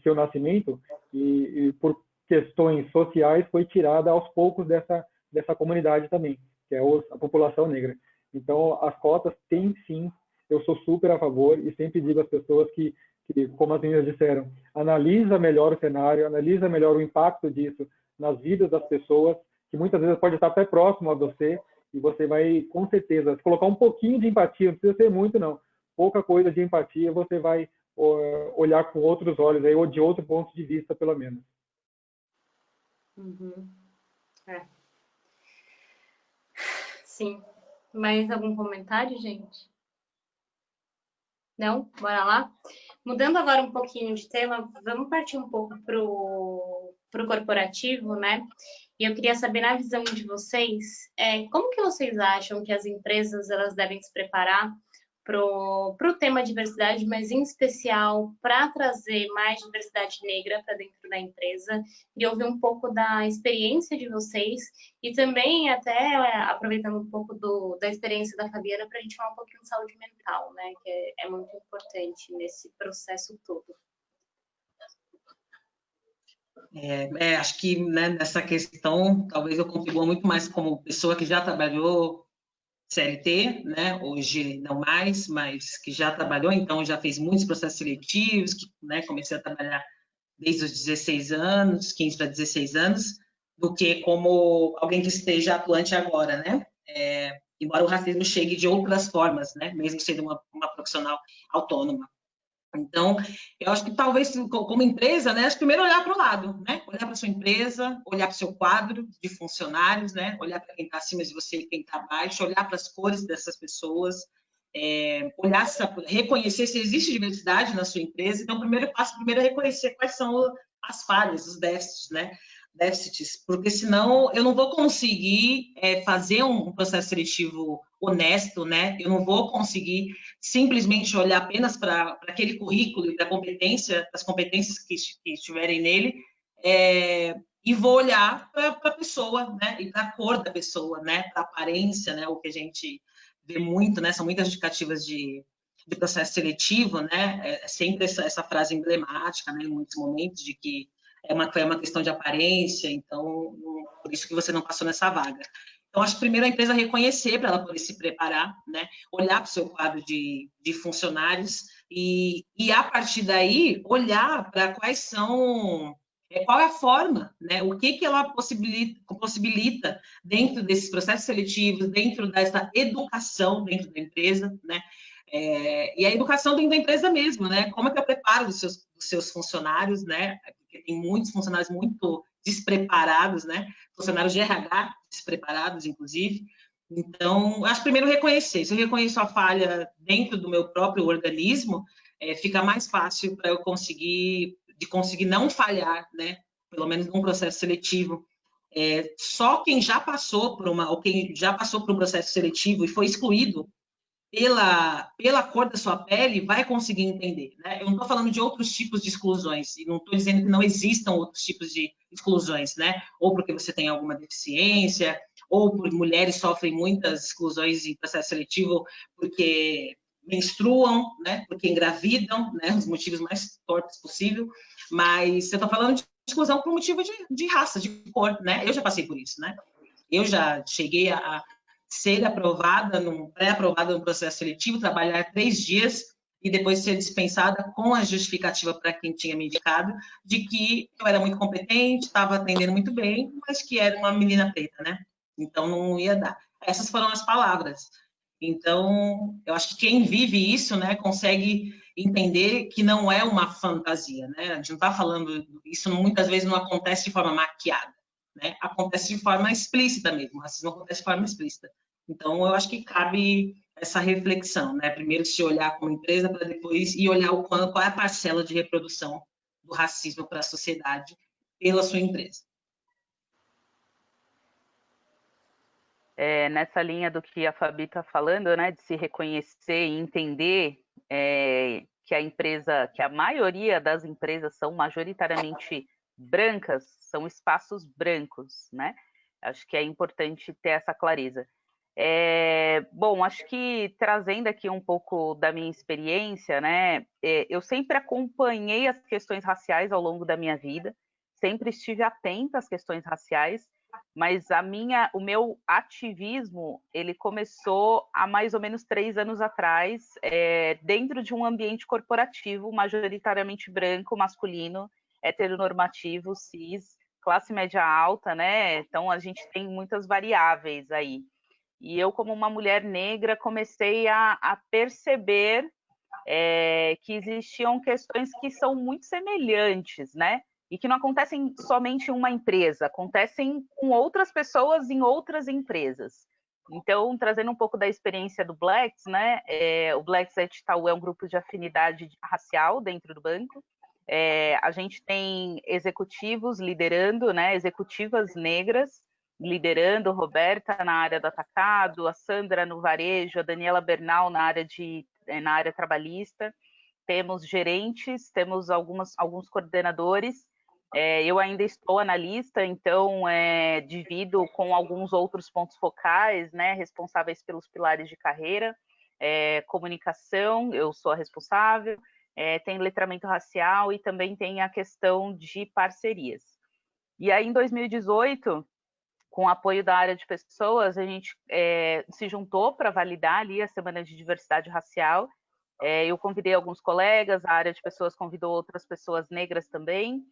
seu nascimento, e por questões sociais foi tirada aos poucos dessa comunidade também, que é a população negra. Então, as cotas têm sim, eu sou super a favor e sempre digo às pessoas que como as meninas disseram, analisa melhor o cenário, analisa melhor o impacto disso nas vidas das pessoas, que muitas vezes pode estar até próximo a você, e você vai, com certeza, se colocar um pouquinho de empatia, não precisa ser muito, não, pouca coisa de empatia, você vai olhar com outros olhos, aí, ou de outro ponto de vista, pelo menos. Uhum. Sim. Mais algum comentário, gente? Não? Bora lá? Mudando agora um pouquinho de tema, vamos partir um pouco pro corporativo, né? E eu queria saber, na visão de vocês, como que vocês acham que as empresas elas devem se preparar pro tema diversidade, mas em especial para trazer mais diversidade negra para dentro da empresa, e ouvir um pouco da experiência de vocês e também até aproveitando um pouco da experiência da Fabiana para a gente falar um pouquinho de saúde mental, né, que é muito importante nesse processo todo. Acho que, né, nessa questão, talvez eu contribua muito mais como pessoa que já trabalhou CLT, né, hoje não mais, mas que já trabalhou, então já fez muitos processos seletivos, que, né, comecei a trabalhar desde os 16 anos, 15 para 16 anos, do que como alguém que esteja atuante agora, né? Embora o racismo chegue de outras formas, né, mesmo sendo uma profissional autônoma. Então, eu acho que talvez, como empresa, né, acho que primeiro olhar para o lado, né, olhar para a sua empresa, olhar para o seu quadro de funcionários, né, olhar para quem está acima de você e quem está abaixo, olhar para as cores dessas pessoas, olhar, reconhecer se existe diversidade na sua empresa. Então, o primeiro passo, é reconhecer quais são as falhas, os déficits, né, porque senão eu não vou conseguir fazer um processo seletivo honesto, né? Eu não vou conseguir simplesmente olhar apenas para aquele currículo e para as competências que estiverem nele, e vou olhar para a pessoa, né? E para a cor da pessoa, né? Para a aparência, né? O que a gente vê muito, né? São muitas justificativas de processo seletivo, né? Sempre essa frase emblemática, né? Em muitos momentos, de que foi uma questão de aparência, então, por isso que você não passou nessa vaga. Então, acho que primeiro a empresa reconhecer para ela poder se preparar, né? Olhar para o seu quadro de funcionários e a partir daí olhar para quais são, qual é a forma, né? O que ela possibilita dentro desses processos seletivos, dentro dessa educação dentro da empresa, né? E a educação dentro da empresa mesmo, né? Como é que eu preparo dos seus funcionários, né? Porque tem muitos funcionários muito despreparados, né? Funcionários de RH despreparados, inclusive. Então, acho que primeiro reconhecer. Se eu reconheço a falha dentro do meu próprio organismo, fica mais fácil para eu conseguir não falhar, né? Pelo menos num processo seletivo. Só quem já passou por um processo seletivo e foi excluído pela cor da sua pele, vai conseguir entender, né? Eu não estou falando de outros tipos de exclusões, e não estou dizendo que não existam outros tipos de exclusões, né? Ou porque você tem alguma deficiência, ou por mulheres sofrem muitas exclusões em processo seletivo porque menstruam, né? Porque engravidam, né? Os motivos mais tortos possível, mas eu estou falando de exclusão por motivo de raça, de cor, né? Eu já passei por isso, né? Eu já cheguei a ser pré-aprovada no processo seletivo, trabalhar 3 dias e depois ser dispensada com a justificativa para quem tinha me indicado de que eu era muito competente, estava atendendo muito bem, mas que era uma menina preta, né? Então não ia dar. Essas foram as palavras. Então, eu acho que quem vive isso, né, consegue entender que não é uma fantasia, né? A gente não está falando, isso muitas vezes não acontece de forma maquiada. Né? Acontece de forma explícita mesmo, o racismo acontece de forma explícita. Então, eu acho que cabe essa reflexão, né? Primeiro se olhar como empresa, para depois olhar qual é a parcela de reprodução do racismo para a sociedade pela sua empresa. Nessa linha do que a Fabi está falando, né, de se reconhecer e entender que a maioria das empresas são majoritariamente brancas, são espaços brancos, né? Acho que é importante ter essa clareza. Bom, acho que trazendo aqui um pouco da minha experiência, né? Eu sempre acompanhei as questões raciais ao longo da minha vida, sempre estive atenta às questões raciais, mas o meu ativismo, ele começou há mais ou menos 3 anos atrás, dentro de um ambiente corporativo, majoritariamente branco, masculino, heteronormativo, cis, classe média alta, né? Então, a gente tem muitas variáveis aí. E eu, como uma mulher negra, comecei a perceber que existiam questões que são muito semelhantes, né? E que não acontecem somente em uma empresa, acontecem com outras pessoas em outras empresas. Então, trazendo um pouco da experiência do Blacks, né? O Blacks Itaú é um grupo de afinidade racial dentro do banco. A gente tem executivos liderando, né? Executivas negras liderando, Roberta na área do atacado, a Sandra no varejo, a Daniela Bernal na área trabalhista. Temos gerentes, temos alguns coordenadores. Eu ainda estou analista, então divido com alguns outros pontos focais, né, responsáveis pelos pilares de carreira, comunicação, eu sou a responsável, tem letramento racial e também tem a questão de parcerias. E aí, em 2018, com o apoio da área de pessoas, a gente se juntou para validar ali a Semana de Diversidade Racial. Eu convidei alguns colegas, a área de pessoas convidou outras pessoas negras também,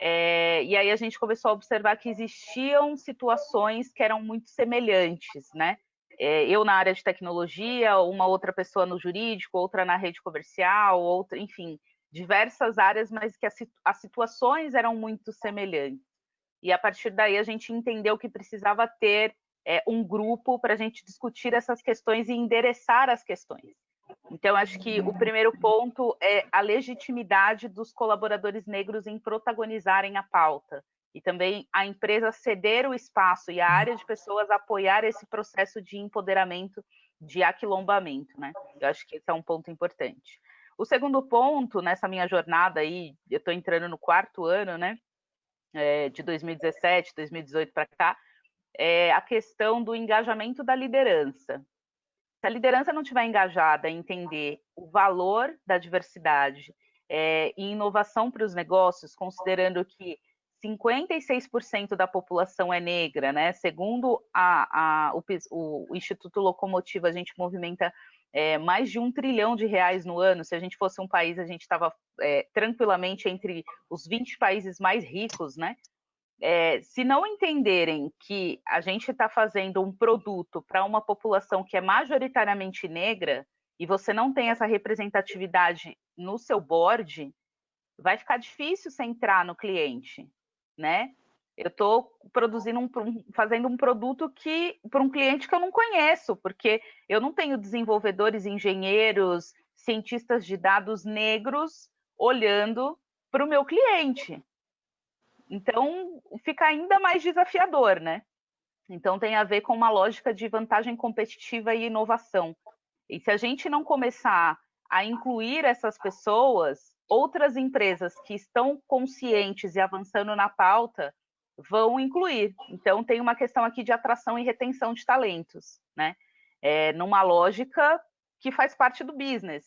e aí a gente começou a observar que existiam situações que eram muito semelhantes, né? Eu na área de tecnologia, uma outra pessoa no jurídico, outra na rede comercial, outra, enfim, diversas áreas, mas que as situações eram muito semelhantes. E a partir daí a gente entendeu que precisava ter um grupo para a gente discutir essas questões e endereçar as questões. Então, acho que o primeiro ponto é a legitimidade dos colaboradores negros em protagonizarem a pauta. E também a empresa ceder o espaço e a área de pessoas apoiar esse processo de empoderamento, de aquilombamento, né? Eu acho que esse é um ponto importante. O segundo ponto, nessa minha jornada aí, eu estou entrando no 4º ano, né? De 2017, 2018 para cá, é a questão do engajamento da liderança. Se a liderança não estiver engajada em entender o valor da diversidade e inovação para os negócios, considerando que 56% da população é negra, né? Segundo o Instituto Locomotiva, a gente movimenta mais de R$1 trilhão no ano. Se a gente fosse um país, a gente estava tranquilamente entre os 20 países mais ricos, né? Se não entenderem que a gente está fazendo um produto para uma população que é majoritariamente negra e você não tem essa representatividade no seu board, vai ficar difícil você entrar no cliente, né? Eu estou fazendo um produto para um cliente que eu não conheço, porque eu não tenho desenvolvedores, engenheiros, cientistas de dados negros olhando para o meu cliente. Então, fica ainda mais desafiador, né? Então, tem a ver com uma lógica de vantagem competitiva e inovação. E se a gente não começar a incluir essas pessoas, outras empresas que estão conscientes e avançando na pauta vão incluir. Então, tem uma questão aqui de atração e retenção de talentos, né? Numa lógica que faz parte do business.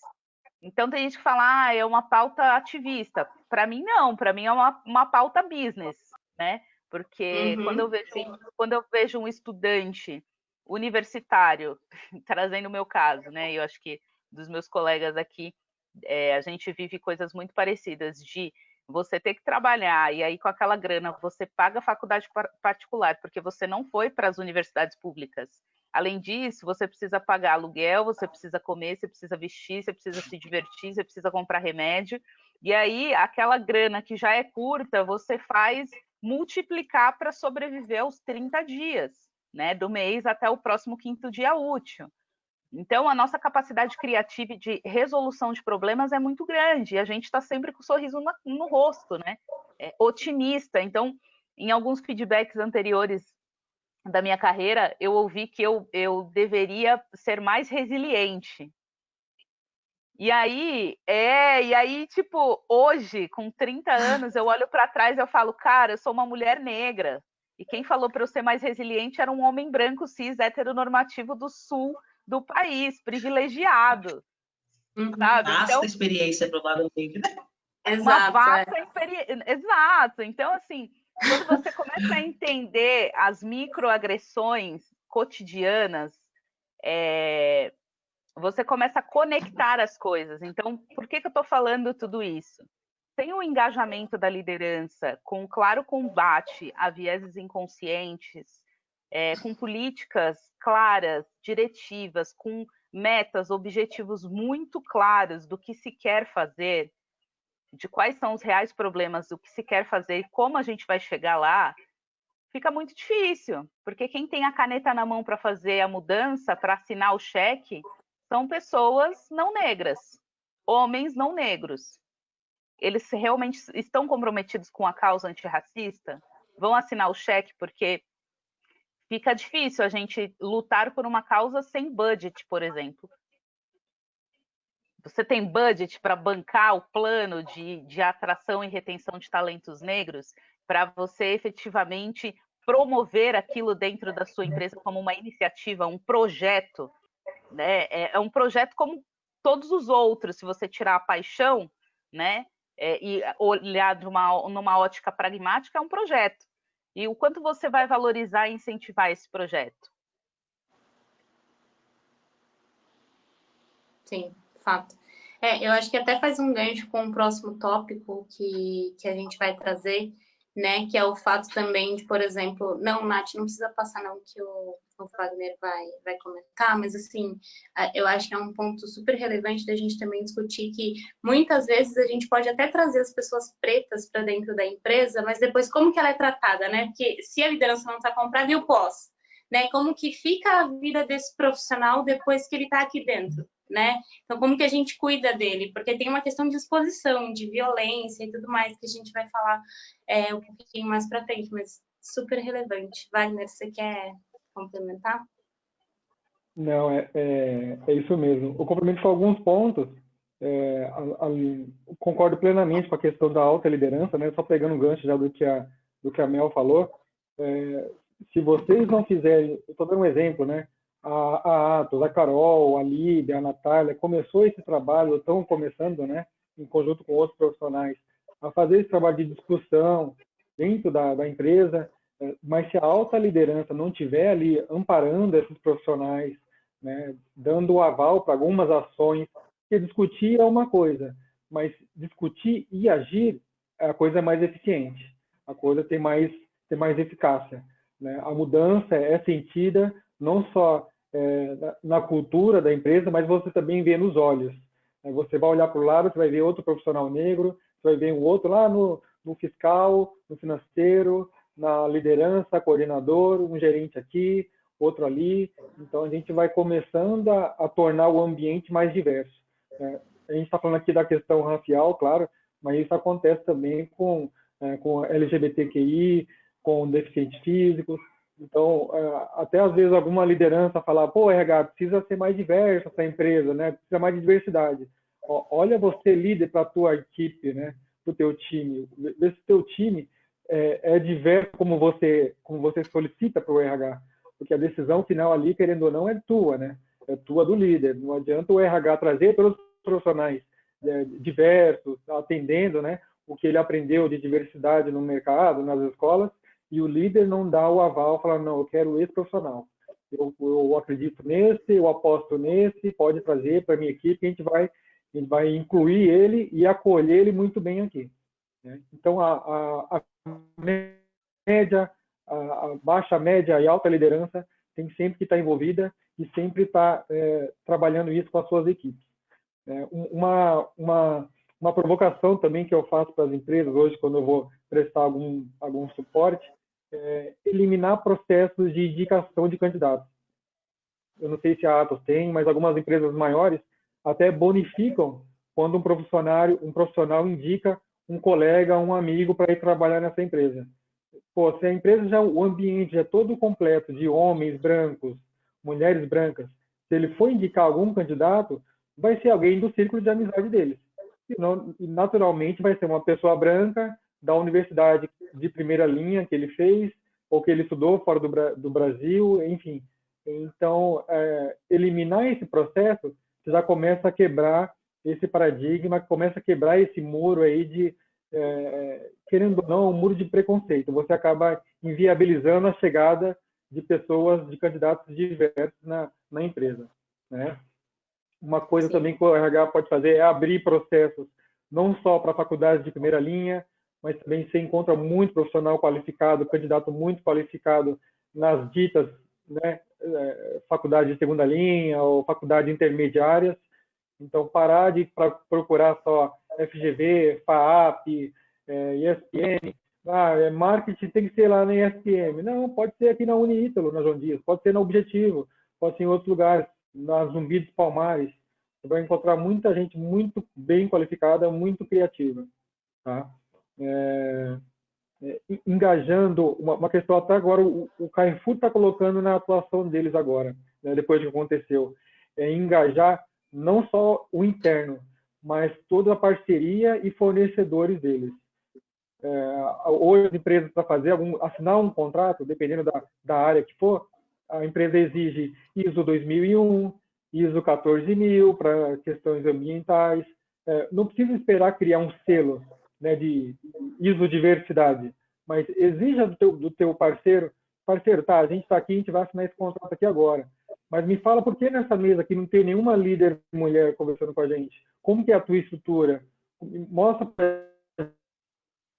Então, tem gente que fala, é uma pauta ativista. Para mim, não. Para mim, é uma pauta business, né? Porque quando eu vejo um estudante universitário, trazendo o meu caso, né? Eu acho que dos meus colegas aqui, a gente vive coisas muito parecidas, de você ter que trabalhar e aí com aquela grana você paga a faculdade particular, porque você não foi para as universidades públicas. Além disso, você precisa pagar aluguel, você precisa comer, você precisa vestir, você precisa se divertir, você precisa comprar remédio. E aí, aquela grana que já é curta, você faz multiplicar para sobreviver aos 30 dias, né, do mês até o próximo 5º dia útil. Então, a nossa capacidade criativa de resolução de problemas é muito grande, e a gente está sempre com um sorriso no rosto, né? Otimista. Então, em alguns feedbacks anteriores da minha carreira, eu ouvi que eu deveria ser mais resiliente. E aí, tipo, hoje, com 30 anos, eu olho para trás e eu falo, cara, eu sou uma mulher negra. E quem falou para eu ser mais resiliente era um homem branco, cis, heteronormativo do sul do país, privilegiado. Sabe? Vasta Então, experiência, provavelmente, né? Exato, vasta experiência. Exato. Então, assim, quando você começa a entender as microagressões cotidianas, você começa a conectar as coisas. Então, por que eu estou falando tudo isso? Tem o engajamento da liderança com claro combate a vieses inconscientes, com políticas claras, diretivas, com metas, objetivos muito claros do que se quer fazer, de quais são os reais problemas do que se quer fazer e como a gente vai chegar lá, fica muito difícil, porque quem tem a caneta na mão para fazer a mudança, para assinar o cheque, são pessoas não negras, homens não negros. Eles realmente estão comprometidos com a causa antirracista? Vão assinar o cheque porque fica difícil a gente lutar por uma causa sem budget, por exemplo. Você tem budget para bancar o plano de atração e retenção de talentos negros, para você efetivamente promover aquilo dentro da sua empresa como uma iniciativa, um projeto, né? É um projeto como todos os outros, se você tirar a paixão, né? E olhar numa ótica pragmática, é um projeto. E o quanto você vai valorizar e incentivar esse projeto? Sim, fato. Eu acho que até faz um gancho com o próximo tópico que a gente vai trazer, né? Que é o fato também de, por exemplo, não, Nath, não precisa passar não, que o Wagner vai comentar, mas assim, eu acho que é um ponto super relevante da gente também discutir que muitas vezes a gente pode até trazer as pessoas pretas para dentro da empresa, mas depois como que ela é tratada, né? Porque se a liderança não está comprada, e o pós? Né? Como que fica a vida desse profissional depois que ele está aqui dentro? Né? Então, como que a gente cuida dele? Porque tem uma questão de exposição, de violência e tudo mais, que a gente vai falar um pouquinho mais para frente, mas super relevante. Wagner, você quer complementar? Não, é isso mesmo. Eu complemento com alguns pontos. Concordo plenamente com a questão da alta liderança, né? Só pegando um gancho já do que a Mel falou. Se vocês não fizerem, eu estou dando um exemplo, né? A Atos, a Carol, a Lídia, a Natália, começou esse trabalho, estão começando, né? Em conjunto com outros profissionais, a fazer esse trabalho de discussão dentro da empresa, mas se a alta liderança não estiver ali amparando esses profissionais, né, dando o aval para algumas ações, porque discutir é uma coisa, mas discutir e agir é a coisa mais eficiente, a coisa tem mais eficácia. Né? A mudança é sentida não só na cultura da empresa, mas você também vê nos olhos. Você vai olhar para o lado, você vai ver outro profissional negro, você vai ver um outro lá no fiscal, no financeiro, na liderança, coordenador, um gerente aqui, outro ali. Então, a gente vai começando a tornar o ambiente mais diverso. A gente está falando aqui da questão racial, claro, mas isso acontece também com LGBTQI, com deficientes físicos. Então, até às vezes alguma liderança fala, pô, RH, precisa ser mais diversa essa empresa, né? Precisa mais de diversidade. Olha você líder para a tua equipe, né? Para o teu time. Vê se o teu time é diverso como você solicita para o RH. Porque a decisão final ali, querendo ou não, é tua, né? É tua do líder. Não adianta o RH trazer todos os profissionais diversos, atendendo, né? O que ele aprendeu de diversidade no mercado, nas escolas, e o líder não dá o aval, fala, não, eu quero esse profissional. Eu acredito nesse, eu aposto nesse, pode trazer para a minha equipe, a gente vai incluir ele e acolher ele muito bem aqui. Né? Então, a média, a baixa, média e alta liderança tem sempre que estar envolvida e sempre estar trabalhando isso com as suas equipes. Uma provocação também que eu faço para as empresas hoje, quando eu vou prestar algum suporte, é eliminar processos de indicação de candidatos. Eu não sei se a Atos tem, mas algumas empresas maiores até bonificam quando um profissional indica um colega, um amigo para ir trabalhar nessa empresa. Pô, se a empresa o ambiente é todo completo de homens brancos, mulheres brancas, se ele for indicar algum candidato, vai ser alguém do círculo de amizade deles. E naturalmente vai ser uma pessoa branca da universidade de primeira linha que ele fez, ou que ele estudou fora do Brasil, enfim. Então, eliminar esse processo, você já começa a quebrar esse paradigma, começa a quebrar esse muro aí de, querendo ou não, um muro de preconceito. Você acaba inviabilizando a chegada de pessoas, de candidatos diversos na empresa, né? Uma coisa Sim. também que o RH pode fazer é abrir processos, não só para faculdades de primeira linha, mas também você encontra muito profissional qualificado, candidato muito qualificado nas ditas, né, faculdades de segunda linha ou faculdades intermediárias. Então, parar de procurar só FGV, FAAP, ESPM. Marketing tem que ser lá na ESPM. Não, pode ser aqui na Uniítalo, na João Dias, pode ser na Objetivo, pode ser em outros lugares, na Zumbi dos Palmares. Você vai encontrar muita gente muito bem qualificada, muito criativa. Tá? Engajando, uma questão até agora, o Carrefour está colocando na atuação deles agora, né, depois do que aconteceu, é engajar não só o interno, mas toda a parceria e fornecedores deles. Hoje as empresas, para fazer assinar um contrato, dependendo da área que for, a empresa exige ISO 2001, ISO 14000 para questões ambientais. Não precisa esperar criar um selo, né, de ISO diversidade, mas exija do teu parceiro, tá, a gente está aqui, a gente vai assinar esse contrato aqui agora. Mas me fala por que nessa mesa aqui não tem nenhuma líder mulher conversando com a gente? Como que é a tua estrutura? Mostra para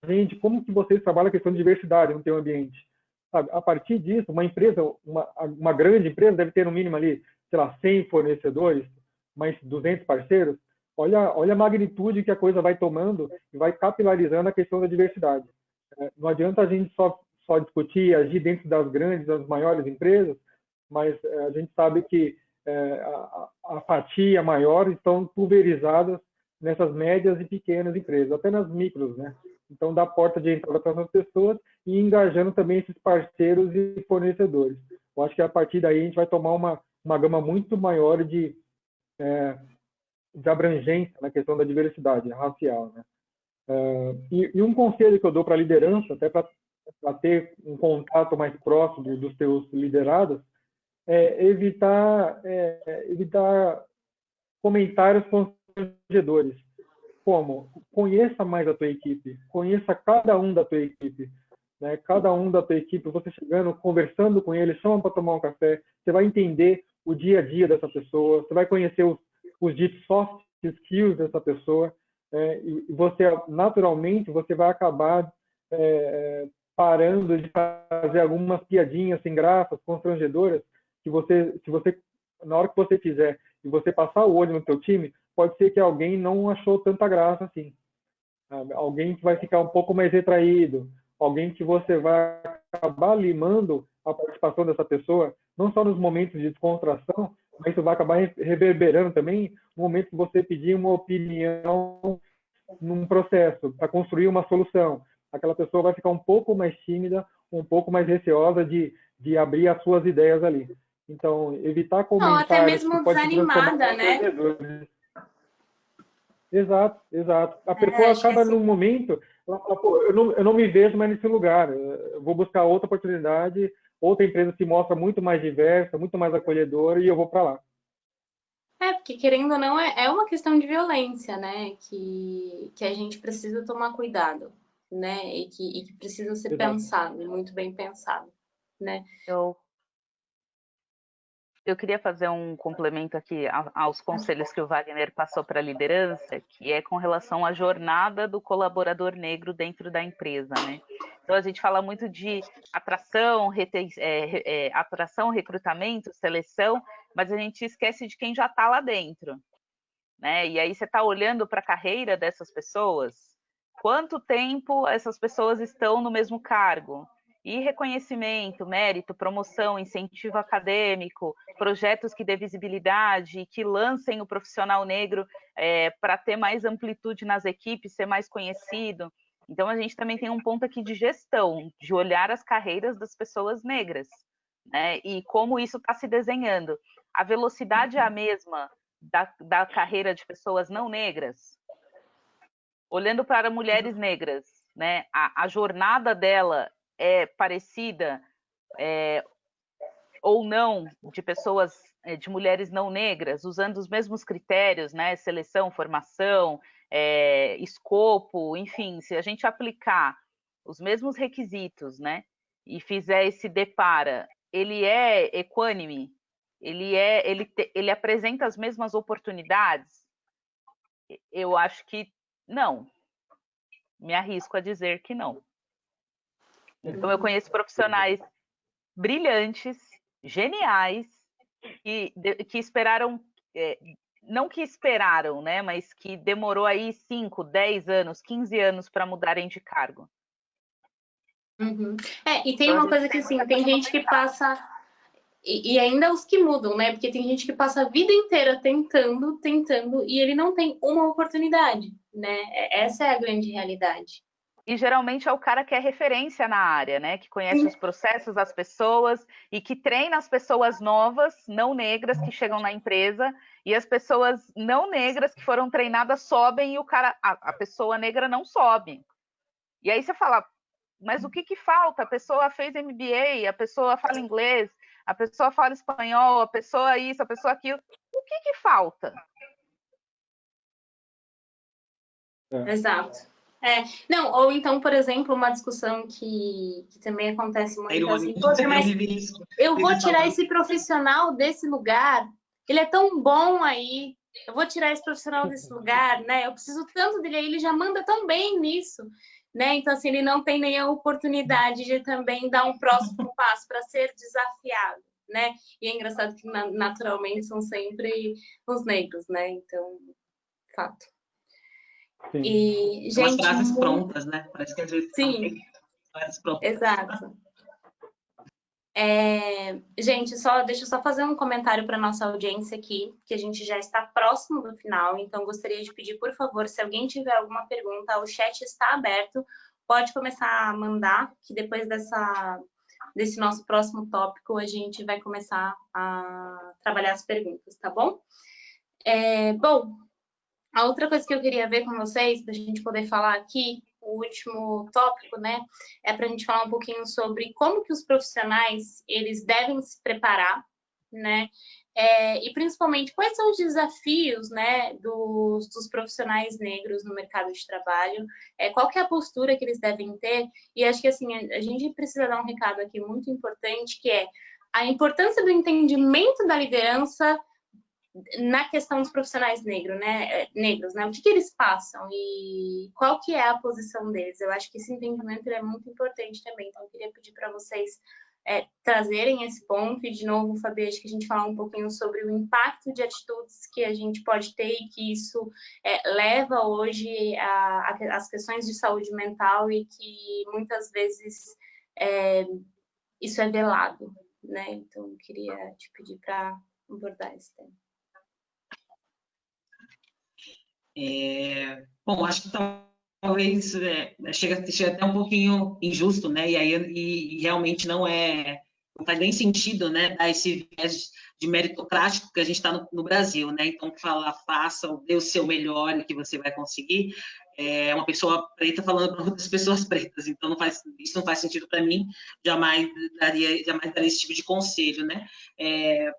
gente como que vocês trabalham a questão de diversidade no teu ambiente. Sabe? A partir disso, uma empresa, uma grande empresa deve ter no mínimo ali, sei lá, 100 fornecedores, mais 200 parceiros. Olha a magnitude que a coisa vai tomando e vai capilarizando a questão da diversidade. Não adianta a gente só discutir e agir dentro das grandes, das maiores empresas, mas a gente sabe que a fatia maior estão pulverizadas nessas médias e pequenas empresas, até nas micros, né? Então, dá porta de entrada para essas pessoas e engajando também esses parceiros e fornecedores. Eu acho que a partir daí a gente vai tomar uma gama muito maior de abrangência na questão da diversidade racial, né? E um conselho que eu dou para a liderança, até para ter um contato mais próximo dos teus liderados, é evitar comentários constrangedores. Como? Conheça mais a tua equipe, conheça cada um da tua equipe, né? Cada um da tua equipe, você chegando, conversando com ele, chama para tomar um café, você vai entender o dia a dia dessa pessoa, você vai conhecer os ditos soft skills dessa pessoa, e você, naturalmente, você vai acabar parando de fazer algumas piadinhas sem graças, constrangedoras, que se você, na hora que você fizer e você passar o olho no teu time, pode ser que alguém não achou tanta graça assim. Alguém que vai ficar um pouco mais retraído, alguém que você vai acabar limando a participação dessa pessoa, não só nos momentos de descontração, mas isso vai acabar reverberando também no momento que você pedir uma opinião num processo, para construir uma solução. Aquela pessoa vai ficar um pouco mais tímida, um pouco mais receosa de abrir as suas ideias ali. Então, evitar Não, até comentários que mesmo pode se transformar desanimada, em né? constrangedores. Exato. A pessoa Acho que acaba assim, num momento, ela fala, pô, eu não me vejo mais nesse lugar, eu vou buscar outra oportunidade, outra empresa se mostra muito mais diversa, muito mais acolhedora e eu vou para lá. porque querendo ou não, é uma questão de violência, né? Que a gente precisa tomar cuidado, né? E que precisa ser Exato. pensado, muito bem pensado, né? Eu queria fazer um complemento aqui aos conselhos que o Wagner passou para a liderança, que é com relação à jornada do colaborador negro dentro da empresa, né? Então a gente fala muito de atração, atração, recrutamento, seleção, mas a gente esquece de quem já está lá dentro, né? E aí você está olhando para a carreira dessas pessoas, quanto tempo essas pessoas estão no mesmo cargo? E reconhecimento, mérito, promoção, incentivo acadêmico, projetos que dê visibilidade, que lancem o profissional negro para ter mais amplitude nas equipes, ser mais conhecido. Então, a gente também tem um ponto aqui de gestão, de olhar as carreiras das pessoas negras, né? E como isso está se desenhando. A velocidade é a mesma da carreira de pessoas não negras? Olhando para mulheres negras, né? A jornada dela é parecida, ou não de pessoas, de mulheres não negras, usando os mesmos critérios, né? Seleção, formação, escopo, enfim, se a gente aplicar os mesmos requisitos, né? E fizer esse depara, ele é equânime, ele apresenta as mesmas oportunidades? Eu acho que não. Me arrisco a dizer que não. Então, eu conheço profissionais brilhantes, geniais, que esperaram, não que esperaram, né, mas que demorou aí 5, 10 anos, 15 anos para mudarem de cargo. Uhum. E tem uma coisa que, assim, tem gente que passa... E ainda os que mudam, né? Porque tem gente que passa a vida inteira tentando, e ele não tem uma oportunidade, né? Essa é a grande realidade. E geralmente é o cara que é referência na área, né? Que conhece os processos das pessoas e que treina as pessoas novas, não negras, que chegam na empresa, e as pessoas não negras que foram treinadas sobem e a pessoa negra não sobe. E aí você fala, mas o que falta? A pessoa fez MBA, a pessoa fala inglês, a pessoa fala espanhol, a pessoa isso, a pessoa aquilo. O que falta? Exato. Não, ou então, por exemplo, uma discussão que também acontece muito assim, poxa, mas eu vou tirar esse profissional desse lugar, ele é tão bom aí, eu vou tirar esse profissional desse lugar, né? Eu preciso tanto dele aí, ele já manda tão bem nisso, né? Então, assim, ele não tem nem a oportunidade de também dar um próximo passo para ser desafiado, né? E é engraçado que naturalmente são sempre os negros, né? Então, fato. Sim. E, gente, umas frases prontas, né? Parece que às vezes sim, frases prontas. exato. Gente, deixa eu só fazer um comentário para nossa audiência aqui, que a gente já está próximo do final, então gostaria de pedir, por favor, se alguém tiver alguma pergunta, o chat está aberto, pode começar a mandar, que depois desse nosso próximo tópico a gente vai começar a trabalhar as perguntas, tá bom? Bom, a outra coisa que eu queria ver com vocês, para a gente poder falar aqui, o último tópico, né, é para a gente falar um pouquinho sobre como que os profissionais, eles devem se preparar, né, e principalmente quais são os desafios, né, dos profissionais negros no mercado de trabalho, qual que é a postura que eles devem ter, e acho que, assim, a gente precisa dar um recado aqui muito importante, que é a importância do entendimento da liderança na questão dos profissionais negros, né? O que eles passam e qual que é a posição deles. Eu acho que esse entendimento é muito importante também. Então, eu queria pedir para vocês trazerem esse ponto e, de novo, Fabi, acho que a gente falar um pouquinho sobre o impacto de atitudes que a gente pode ter e que isso leva hoje às questões de saúde mental e que muitas vezes isso é velado, né? Então, eu queria te pedir para abordar esse tema. Bom, acho que talvez chega até um pouquinho injusto, né? E realmente não faz nem sentido, né? Dar esse viés de meritocrático que a gente está no Brasil, né? Então, falar, faça, dê o seu melhor e que você vai conseguir, uma pessoa preta falando para outras pessoas pretas. Então, isso não faz sentido para mim, jamais daria esse tipo de conselho, né?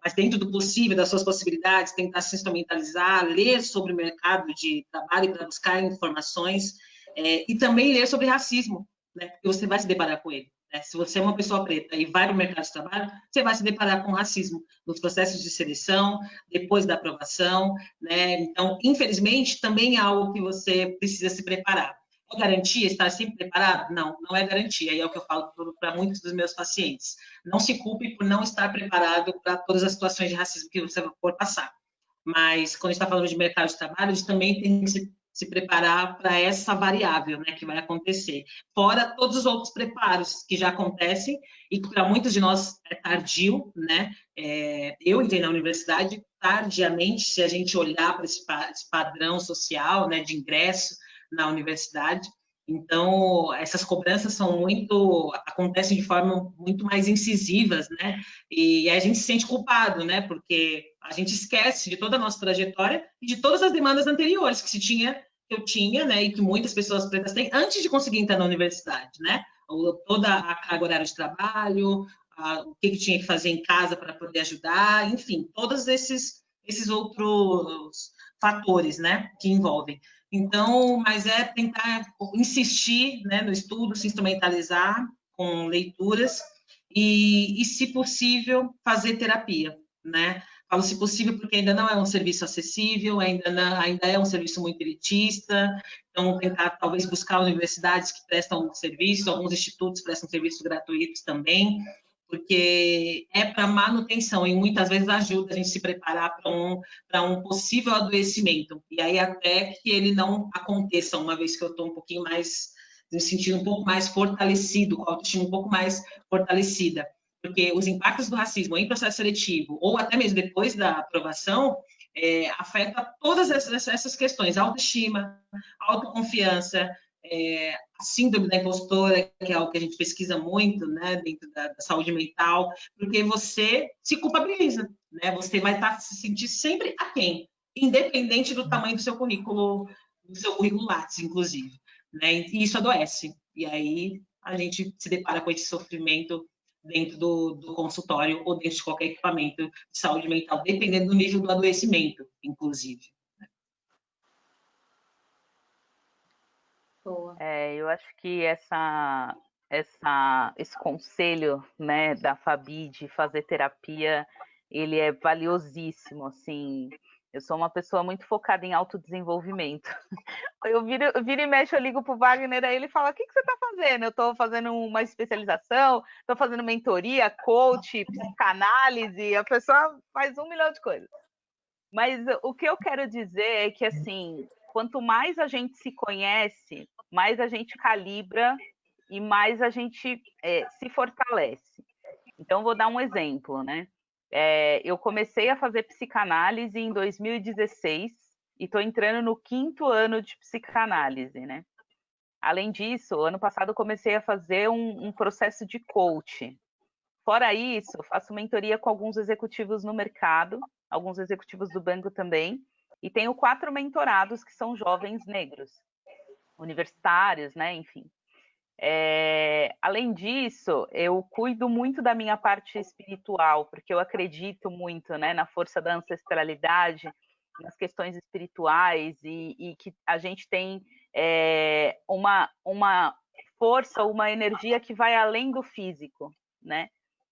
Mas dentro do possível, das suas possibilidades, tentar se instrumentalizar, ler sobre o mercado de trabalho para buscar informações e também ler sobre racismo, né? Porque você vai se deparar com ele. Se você é uma pessoa preta e vai para o mercado de trabalho, você vai se deparar com racismo nos processos de seleção, depois da aprovação, né? Então, infelizmente, também é algo que você precisa se preparar. É garantia estar sempre preparado? Não, não é garantia, e é o que eu falo para muitos dos meus pacientes. Não se culpe por não estar preparado para todas as situações de racismo que você for passar. Mas, quando a gente está falando de mercado de trabalho, a gente também tem que se preparar para essa variável, né, que vai acontecer. Fora todos os outros preparos que já acontecem e que para muitos de nós é tardio, né? Eu entrei na universidade tardiamente, se a gente olhar para esse padrão social, né, de ingresso na universidade. Então, essas cobranças acontecem de forma muito mais incisivas, né? E a gente se sente culpado, né? Porque a gente esquece de toda a nossa trajetória e de todas as demandas anteriores que eu tinha, né? E que muitas pessoas pretas têm antes de conseguir entrar na universidade, né? Toda a carga horária de trabalho, o que tinha que fazer em casa para poder ajudar, enfim, todos esses outros fatores, né, que envolvem. Então, mas é tentar insistir, né, no estudo, se instrumentalizar com leituras e, se possível, fazer terapia, né? Falo se possível porque ainda não é um serviço acessível, ainda é um serviço muito elitista, então tentar talvez buscar universidades que prestam serviço, alguns institutos prestam serviços gratuitos também, porque é para manutenção e muitas vezes ajuda a gente se preparar para um possível adoecimento, e aí até que ele não aconteça, uma vez que eu estou um pouquinho mais, me sentindo um pouco mais fortalecido, com a autoestima um pouco mais fortalecida, porque os impactos do racismo em processo seletivo, ou até mesmo depois da aprovação, afeta todas essas questões, autoestima, autoconfiança, a síndrome da impostora, que é algo que a gente pesquisa muito, né, dentro da saúde mental, porque você se culpabiliza, né, você vai se sentir sempre aquém, independente do tamanho do seu currículo Lattes, inclusive, né, e isso adoece, e aí a gente se depara com esse sofrimento dentro do consultório ou dentro de qualquer equipamento de saúde mental, dependendo do nível do adoecimento, inclusive. Boa. Eu acho que esse conselho, né, da Fabi de fazer terapia, ele é valiosíssimo, assim. Eu sou uma pessoa muito focada em autodesenvolvimento. Eu viro e mexo, eu ligo pro Wagner, aí ele fala, o que você está fazendo? Eu estou fazendo uma especialização, estou fazendo mentoria, coach, psicanálise, a pessoa faz 1 milhão de coisas. Mas o que eu quero dizer é que, assim, quanto mais a gente se conhece, mais a gente calibra e mais a gente se fortalece. Então, vou dar um exemplo, né? Eu comecei a fazer psicanálise em 2016 e estou entrando no 5º ano de psicanálise, né? Além disso, ano passado eu comecei a fazer um processo de coach. Fora isso, faço mentoria com alguns executivos no mercado, alguns executivos do banco também, e tenho 4 mentorados que são jovens negros, universitários, né? Enfim. Além disso, eu cuido muito da minha parte espiritual, porque eu acredito muito, né, na força da ancestralidade, nas questões espirituais, e que a gente tem uma força, uma energia que vai além do físico, né?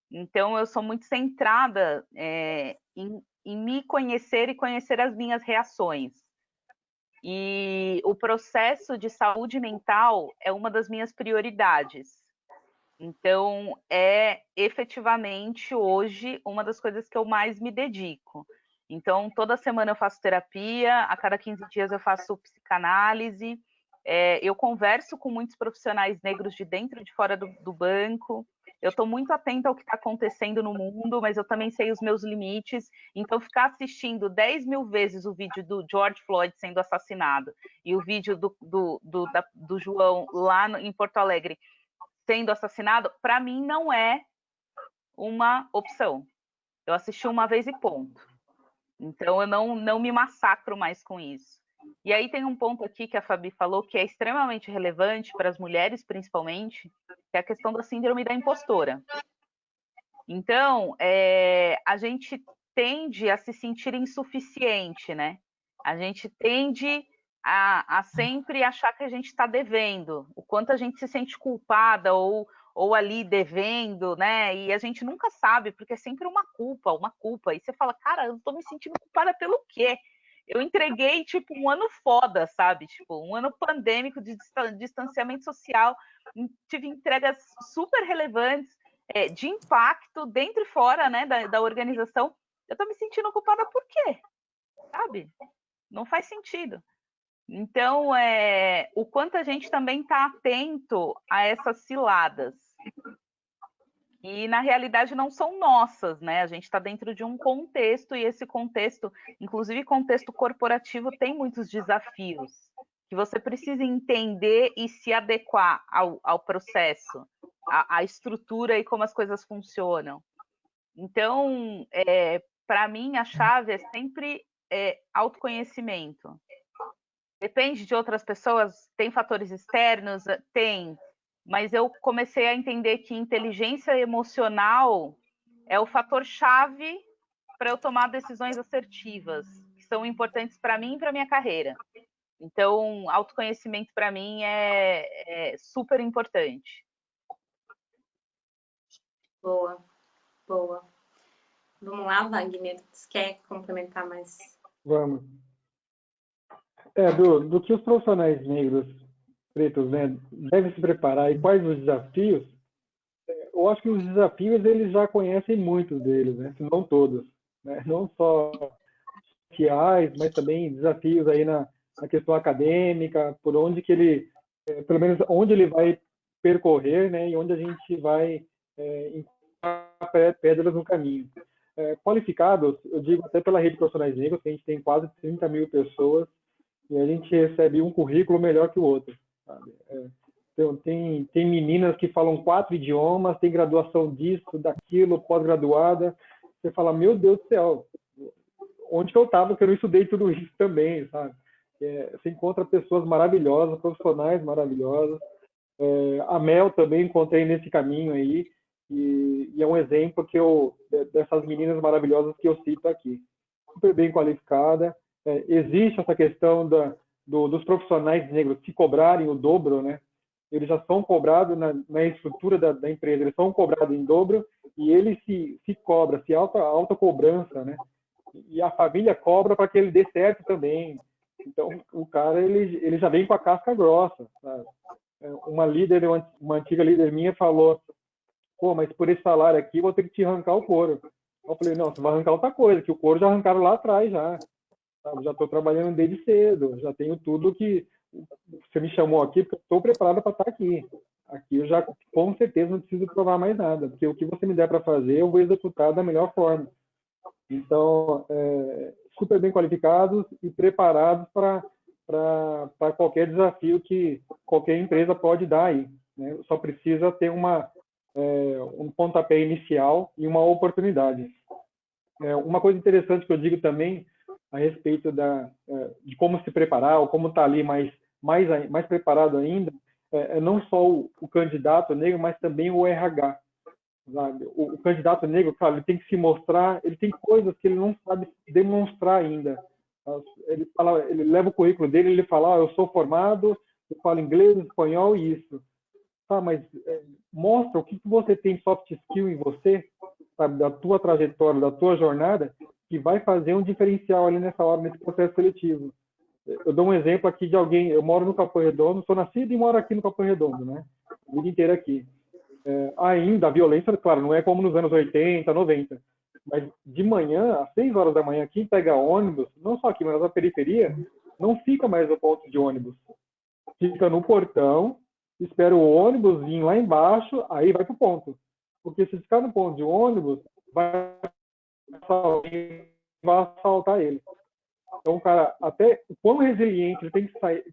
Então, eu sou muito centrada em me conhecer e conhecer as minhas reações. E o processo de saúde mental é uma das minhas prioridades. Então, efetivamente hoje uma das coisas que eu mais me dedico. Então, toda semana eu faço terapia, a cada 15 dias eu faço psicanálise, eu converso com muitos profissionais negros de dentro e de fora do banco. Eu estou muito atenta ao que está acontecendo no mundo, mas eu também sei os meus limites. Então, ficar assistindo 10 mil vezes o vídeo do George Floyd sendo assassinado e o vídeo do João lá em Porto Alegre sendo assassinado, para mim não é uma opção. Eu assisti uma vez e ponto. Então, eu não me massacro mais com isso. E aí tem um ponto aqui que a Fabi falou que é extremamente relevante para as mulheres, principalmente, que é a questão da síndrome da impostora. Então, a gente tende a se sentir insuficiente, né? A gente tende a sempre achar que a gente está devendo, o quanto a gente se sente culpada ou ali devendo, né? E a gente nunca sabe, porque é sempre uma culpa. E você fala, cara, eu estou me sentindo culpada pelo quê? Eu entreguei, tipo, um ano foda, sabe? Tipo, um ano pandêmico de distanciamento social, tive entregas super relevantes, de impacto dentro e fora, né, da organização. Eu tô me sentindo culpada por quê? Sabe? Não faz sentido. Então, o quanto a gente também está atento a essas ciladas. E, na realidade, não são nossas, né? A gente está dentro de um contexto, e esse contexto, inclusive contexto corporativo, tem muitos desafios que você precisa entender e se adequar ao processo, à estrutura e como as coisas funcionam. Então, para mim, a chave é sempre autoconhecimento. Depende de outras pessoas, tem fatores externos? Tem. mas eu comecei a entender que inteligência emocional é o fator-chave para eu tomar decisões assertivas, que são importantes para mim e para minha carreira. Então, autoconhecimento para mim é super importante. Boa, boa. Vamos lá, Wagner, você quer complementar mais? Vamos. Do que os profissionais negros, pretos, né, devem se preparar e quais os desafios, eu acho que os desafios eles já conhecem muitos deles, né, se não todos, né, não só sociais, mas também desafios aí na questão acadêmica, por onde que ele, pelo menos onde ele vai percorrer, né, e onde a gente vai encontrar pedras no caminho. Qualificados, eu digo até pela rede de profissionais negros, que a gente tem quase 30 mil pessoas e a gente recebe um currículo melhor que o outro, sabe? Então, tem meninas que falam 4 idiomas, tem graduação disso, daquilo, pós-graduada. Você fala, meu Deus do céu, onde que eu estava que eu não estudei tudo isso também, sabe? Você encontra pessoas maravilhosas, profissionais maravilhosos. A Mel também encontrei nesse caminho aí, e é um exemplo dessas meninas maravilhosas que eu cito aqui. Super bem qualificada. Existe essa questão dos profissionais negros se cobrarem o dobro, né? Eles já são cobrados na estrutura da empresa, eles são cobrados em dobro e ele se cobra, alta cobrança, né? E a família cobra para que ele dê certo também. Então, o cara, ele já vem com a casca grossa, sabe? Uma antiga líder minha falou, pô, mas por esse salário aqui, vou ter que te arrancar o couro. Eu falei, não, você vai arrancar outra coisa, que o couro já arrancaram lá atrás, já. Sabe? Já estou trabalhando desde cedo, já tenho tudo que você me chamou aqui, porque eu estou preparado para estar aqui. Aqui eu já, com certeza, não preciso provar mais nada, porque o que você me der para fazer, eu vou executar da melhor forma. Então, super bem qualificados e preparados para qualquer desafio que qualquer empresa pode dar aí, né? Só precisa ter um pontapé inicial e uma oportunidade. Uma coisa interessante que eu digo também a respeito de como se preparar, ou como estar ali mais preparado ainda, não só o candidato negro, mas também o RH. Sabe? O candidato negro, claro, ele tem que se mostrar, ele tem coisas que ele não sabe demonstrar ainda. Ele leva o currículo dele, ele fala, eu sou formado, eu falo inglês, espanhol e isso. Tá, mas mostra o que você tem soft skill em você, sabe, da tua trajetória, da tua jornada, que vai fazer um diferencial ali nessa hora, nesse processo seletivo. Eu dou um exemplo aqui de alguém, eu moro no Capão Redondo, sou nascido e moro aqui no Capão Redondo, né? A vida inteira aqui. Ainda a violência, claro, não é como nos anos 80, 90, mas de manhã, às 6 horas da manhã, quem pega ônibus, não só aqui, mas na periferia, não fica mais no ponto de ônibus. Fica no portão, espera o ônibus vir lá embaixo, aí vai pro ponto. Porque se ficar no ponto de ônibus, vai assaltar ele. Então, cara, até o quão resiliente ele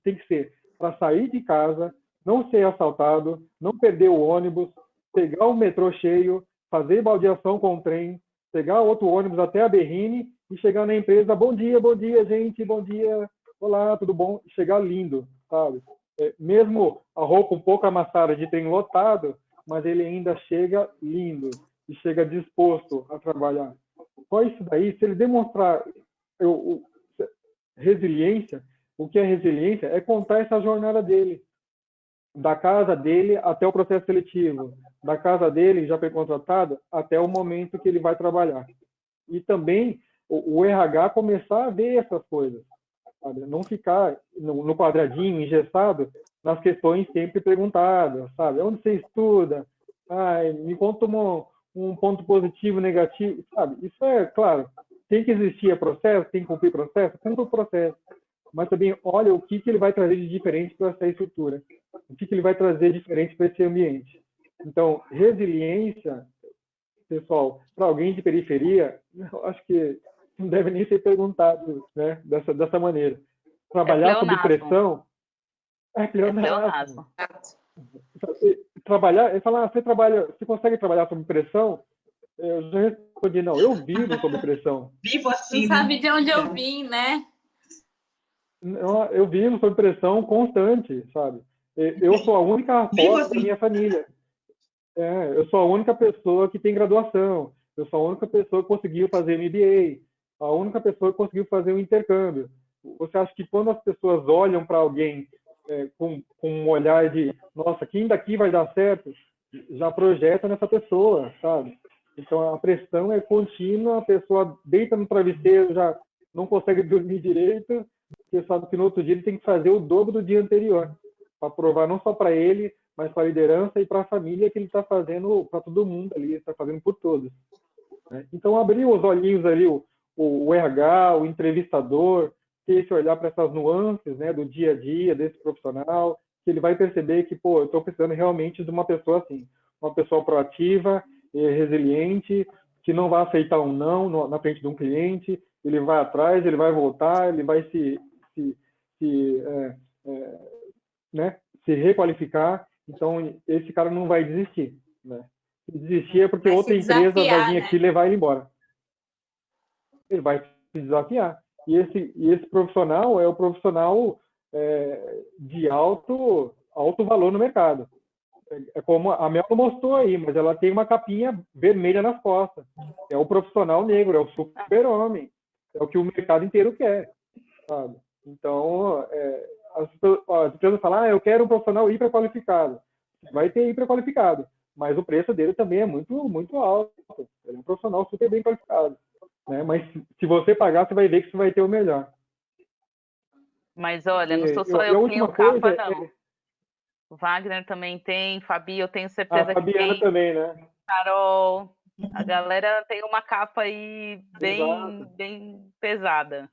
tem que ser para sair de casa, não ser assaltado, não perder o ônibus, pegar o metrô cheio, fazer baldeação com o trem, pegar outro ônibus até a Berrine e chegar na empresa, bom dia, gente, bom dia, olá, tudo bom? E chegar lindo, sabe? Mesmo a roupa um pouco amassada de trem lotado, mas ele ainda chega lindo e chega disposto a trabalhar. Só isso daí, se ele demonstrar resiliência, o que é resiliência? É contar essa jornada dele, da casa dele até o processo seletivo, da casa dele, já foi contratado, até o momento que ele vai trabalhar. E também o RH começar a ver essas coisas, sabe? Não ficar no quadradinho, engessado, nas questões sempre perguntadas, sabe? Onde você estuda? Me conta um ponto positivo, negativo, sabe? Isso claro, tem que existir processo, tem que cumprir processo, cumpra o processo. Mas também olha o que ele vai trazer de diferente para essa estrutura, o que ele vai trazer de diferente para esse ambiente. Então, resiliência, pessoal, para alguém de periferia, eu acho que não deve nem ser perguntado, né, dessa maneira. Trabalhar sob pressão é pleonasmo. Trabalhar, ele fala, você consegue trabalhar sob pressão? Eu já respondi, não, eu vivo sob pressão. Vivo assim. Não sabe de onde eu vim, né? Eu vivo sob pressão constante, sabe? Eu sou a única Vivo aposta da assim. minha família. Eu sou a única pessoa que tem graduação. Eu sou a única pessoa que conseguiu fazer MBA. A única pessoa que conseguiu fazer um intercâmbio. Você acha que quando as pessoas olham para alguém com um olhar de, nossa, quem daqui vai dar certo? Já projeta nessa pessoa, sabe? Então a pressão é contínua, a pessoa deita no travesseiro, já não consegue dormir direito, porque sabe que no outro dia ele tem que fazer o dobro do dia anterior, para provar não só para ele, mas para a liderança e para a família que ele está fazendo para todo mundo ali, está fazendo por todos. Né? Então abrir os olhinhos ali, o RH, o entrevistador, ter esse olhar para essas nuances, né, do dia a dia desse profissional, que ele vai perceber que, pô, eu estou precisando realmente de uma pessoa assim, uma pessoa proativa, resiliente, que não vai aceitar um não na frente de um cliente, ele vai atrás, ele vai voltar, ele vai né, se requalificar. Então, esse cara não vai desistir. Né? Se desistir é porque Vai outra se empresa vai desafiar, vir né? aqui e levar ele embora. Ele vai se desafiar. E esse profissional é o profissional de alto valor no mercado. É como a Mel mostrou aí, mas ela tem uma capinha vermelha nas costas. É o profissional negro, é o super-homem. É o que o mercado inteiro quer, sabe? Então, as empresas falam, eu quero um profissional hiperqualificado. Vai ter hiperqualificado, mas o preço dele também é muito, muito alto. Ele é um profissional super bem qualificado. Né? Mas se você pagar, você vai ver que você vai ter o melhor. Mas olha, não sou só E eu a que tenho última coisa capa, não. O Wagner também tem, Fabi, eu tenho a certeza que Fabiana tem, também, né? Carol, a galera tem uma capa aí Exato. bem pesada.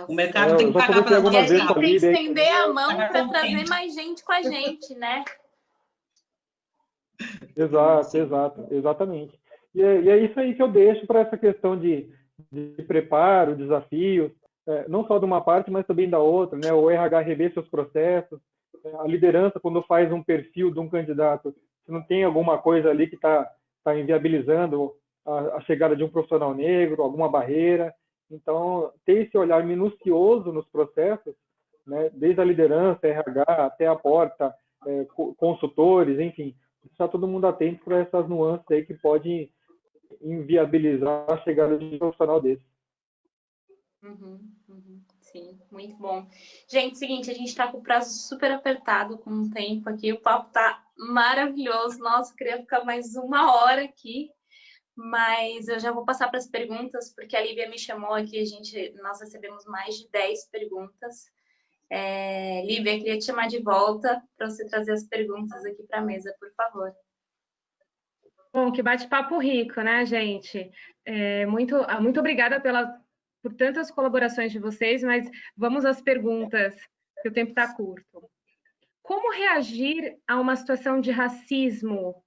O mercado tem Eu que já pagar conversei para E a algumas nós, vezes com gente a tá? tem que líder. estender a mão Pagar para trazer contente. mais gente com a gente, né? Exato, exato, exatamente. E é isso aí que eu deixo para essa questão de preparo, desafio, não só de uma parte, mas também da outra, né? O RH rever seus processos, a liderança, quando faz um perfil de um candidato, se não tem alguma coisa ali que está inviabilizando a chegada de um profissional negro, alguma barreira. Então, ter esse olhar minucioso nos processos, né? Desde a liderança, RH, até a porta, consultores, enfim, está todo mundo atento para essas nuances aí que podem inviabilizar a chegada de um profissional desse. Sim, muito bom. Gente, seguinte, a gente está com o prazo super apertado, com o tempo aqui, o papo tá maravilhoso, nossa, eu queria ficar mais 1 hora aqui, mas eu já vou passar para as perguntas, porque a Lívia me chamou aqui, nós recebemos mais de 10 perguntas. Lívia, queria te chamar de volta para você trazer as perguntas aqui para a mesa, por favor. Bom, que bate-papo rico, né, gente? Muito obrigada por tantas colaborações de vocês, mas vamos às perguntas, que o tempo está curto. Como reagir a uma situação de racismo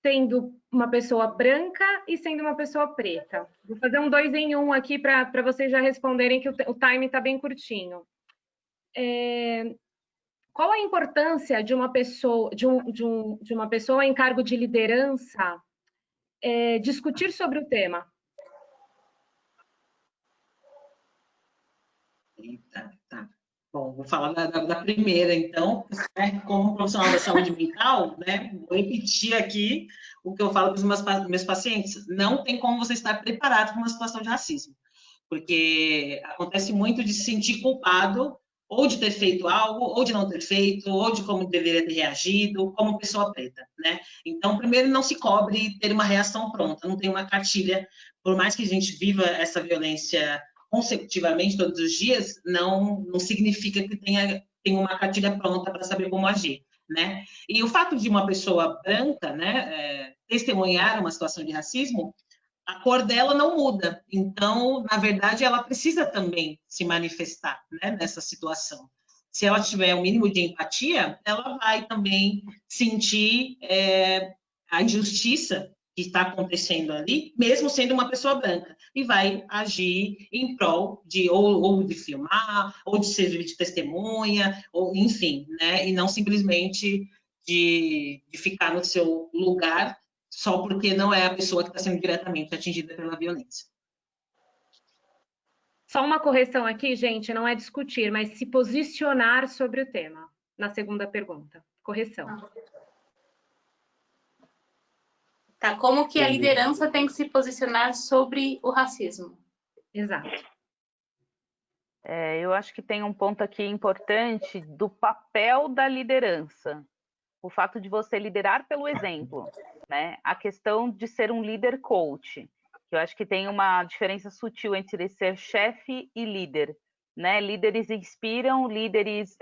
sendo uma pessoa branca e sendo uma pessoa preta? Vou fazer um 2 em 1 aqui para vocês já responderem, que o time está bem curtinho. Qual a importância de uma pessoa, de uma pessoa em cargo de liderança discutir sobre o tema? Eita, tá. Bom, vou falar da primeira, então, né? Como profissional da saúde mental, né? Vou repetir aqui o que eu falo para os meus pacientes. Não tem como você estar preparado para uma situação de racismo, porque acontece muito de se sentir culpado ou de ter feito algo, ou de não ter feito, ou de como deveria ter reagido, como pessoa preta, né? Então, primeiro, não se cobre ter uma reação pronta, não tem uma cartilha, por mais que a gente viva essa violência consecutivamente todos os dias, não significa que tenha uma cartilha pronta para saber como agir, né? E o fato de uma pessoa branca, né, testemunhar uma situação de racismo, a cor dela não muda. Então, na verdade, ela precisa também se manifestar, né, nessa situação. Se ela tiver o mínimo de empatia, ela vai também sentir a injustiça que está acontecendo ali, mesmo sendo uma pessoa branca, e vai agir em prol de ou de filmar, ou de servir de testemunha, ou enfim, né, e não simplesmente de ficar no seu lugar só porque não é a pessoa que está sendo diretamente atingida pela violência. Só uma correção aqui, gente, não é discutir, mas se posicionar sobre o tema. na segunda pergunta. Correção. Tá, como que a liderança tem que se posicionar sobre o racismo? Exato. Eu acho que tem um ponto aqui importante do papel da liderança. O fato de você liderar pelo exemplo, né? A questão de ser um líder coach, que eu acho que tem uma diferença sutil entre ser chefe e líder, né? Líderes inspiram, líderes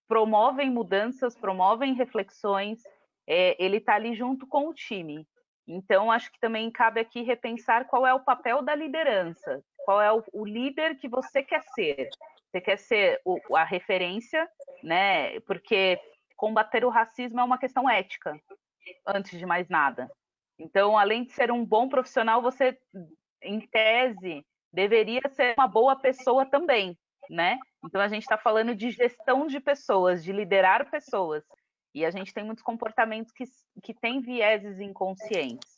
promovem mudanças, promovem reflexões, ele está ali junto com o time. Então, acho que também cabe aqui repensar qual é o papel da liderança, qual é o líder que você quer ser. Você quer ser a referência, né? Porque combater o racismo é uma questão ética, antes de mais nada. Então, além de ser um bom profissional, você, em tese, deveria ser uma boa pessoa também, né? Então, a gente está falando de gestão de pessoas, de liderar pessoas. E a gente tem muitos comportamentos que têm vieses inconscientes.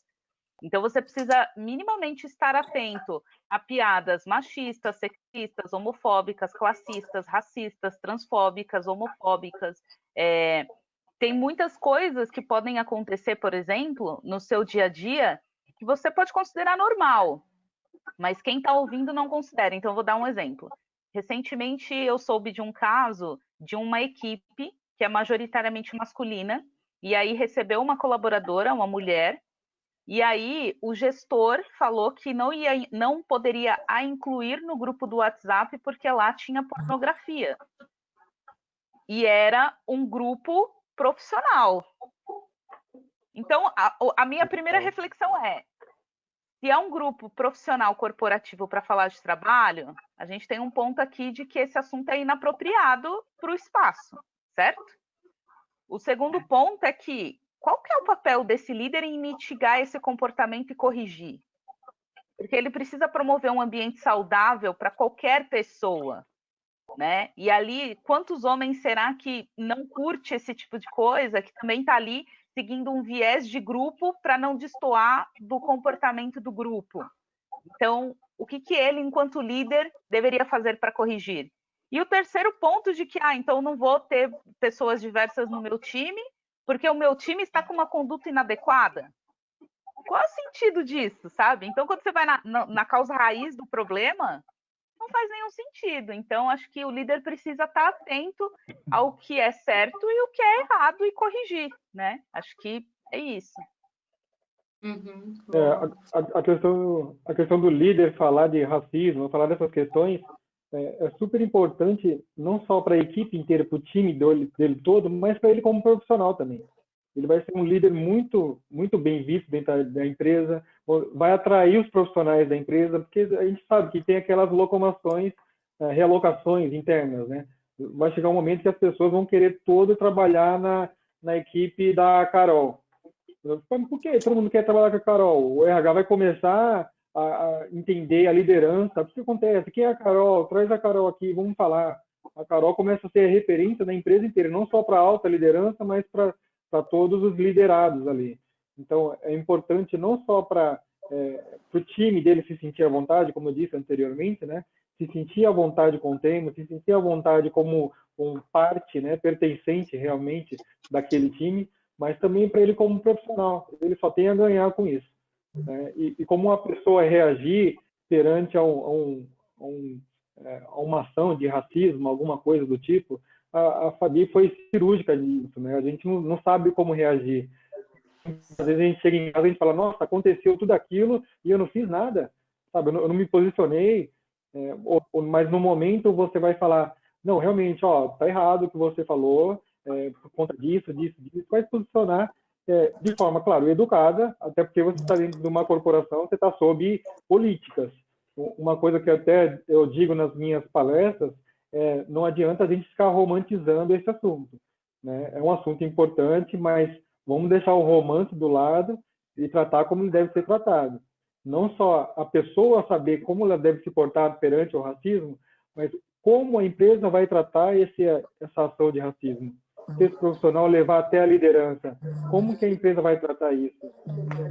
Então, você precisa minimamente estar atento a piadas machistas, sexistas, homofóbicas, classistas, racistas, transfóbicas, homofóbicas. Tem muitas coisas que podem acontecer, por exemplo, no seu dia a dia, que você pode considerar normal, mas quem está ouvindo não considera. Então, eu vou dar um exemplo. Recentemente, eu soube de um caso de uma equipe que é majoritariamente masculina, e aí recebeu uma colaboradora, uma mulher, e aí o gestor falou que não poderia a incluir no grupo do WhatsApp porque lá tinha pornografia. E era um grupo profissional. Então, a minha primeira reflexão é, se é um grupo profissional corporativo para falar de trabalho, a gente tem um ponto aqui de que esse assunto é inapropriado para o espaço, certo? O segundo ponto é que, qual que é o papel desse líder em mitigar esse comportamento e corrigir? Porque ele precisa promover um ambiente saudável para qualquer pessoa, né? E ali, quantos homens será que não curte esse tipo de coisa, que também está ali seguindo um viés de grupo para não destoar do comportamento do grupo? Então, o que ele, enquanto líder, deveria fazer para corrigir? E o terceiro ponto de que, então não vou ter pessoas diversas no meu time, porque o meu time está com uma conduta inadequada. Qual é o sentido disso, sabe? Então, quando você vai na causa raiz do problema, não faz nenhum sentido. Então, acho que o líder precisa estar atento ao que é certo e o que é errado e corrigir, né? Acho que é isso. Uhum. A questão do líder falar de racismo, falar dessas questões, é super importante, não só para a equipe inteira, para o time dele todo, mas para ele como profissional também. Ele vai ser um líder muito, muito bem visto dentro da empresa, vai atrair os profissionais da empresa, porque a gente sabe que tem aquelas realocações internas, né? Vai chegar um momento que as pessoas vão querer todo trabalhar na equipe da Carol. Por que todo mundo quer trabalhar com a Carol? O RH vai começar a entender a liderança. O que acontece? Quem é a Carol? Traz a Carol aqui, vamos falar. A Carol começa a ser a referência da empresa inteira, não só para a alta liderança, mas para todos os liderados ali. Então, é importante não só para o time dele se sentir à vontade, como eu disse anteriormente, né? Se sentir à vontade com o tema, se sentir à vontade como parte, né, pertencente realmente daquele time, mas também para ele como profissional. Ele só tem a ganhar com isso. Né? E como uma pessoa reagir perante a uma ação de racismo, alguma coisa do tipo, a Fabi foi cirúrgica nisso. Né? A gente não sabe como reagir. Às vezes a gente chega em casa e a gente fala, nossa, aconteceu tudo aquilo e eu não fiz nada. Sabe? Eu não me posicionei. Mas no momento você vai falar, não, realmente, tá errado o que você falou, por conta disso, vai se posicionar de forma, claro, educada, até porque você está dentro de uma corporação, você está sob políticas. Uma coisa que até eu digo nas minhas palestras, não adianta a gente ficar romantizando esse assunto. Né? É um assunto importante, mas vamos deixar o romance do lado e tratar como ele deve ser tratado. Não só a pessoa saber como ela deve se portar perante o racismo, mas como a empresa vai tratar essa ação de racismo. Se esse profissional levar até a liderança, como que a empresa vai tratar isso?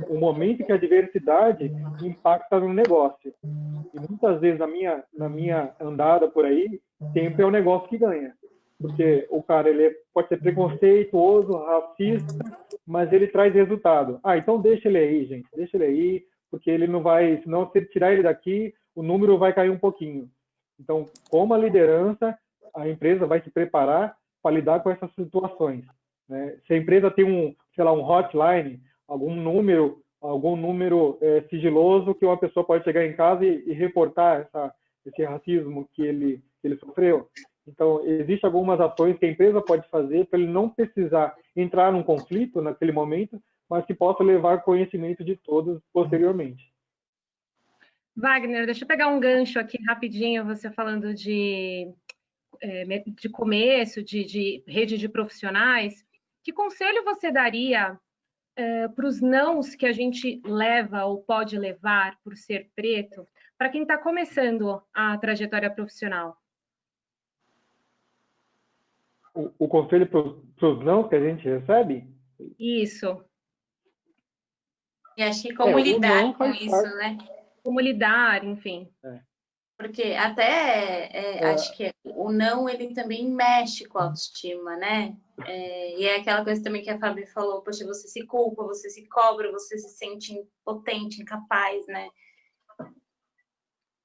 O momento que a diversidade impacta no negócio. E muitas vezes na minha andada por aí, sempre é o negócio que ganha. Porque o cara pode ser preconceituoso, racista, mas ele traz resultado. Ah, então deixa ele aí, gente, deixa ele aí, porque ele não vai, senão se tirar ele daqui, o número vai cair um pouquinho. Então, como a liderança, a empresa vai se preparar para lidar com essas situações, né? Se a empresa tem sei lá, um hotline, algum número sigiloso que uma pessoa pode chegar em casa e reportar esse racismo que ele sofreu. Então, existem algumas ações que a empresa pode fazer para ele não precisar entrar num conflito naquele momento, mas que possa levar conhecimento de todos posteriormente. Wagner, deixa eu pegar um gancho aqui rapidinho, você falando de começo, de rede de profissionais. Que conselho você daria para os nãos que a gente leva ou pode levar por ser preto, para quem está começando a trajetória profissional? O conselho para os não que a gente recebe? Isso. E acho que como lidar com isso, parte, né? Como lidar, enfim. Porque até acho que o não, ele também mexe com a autoestima, né? E é aquela coisa também que a Fabi falou, poxa, você se culpa, você se cobra, você se sente impotente, incapaz, né?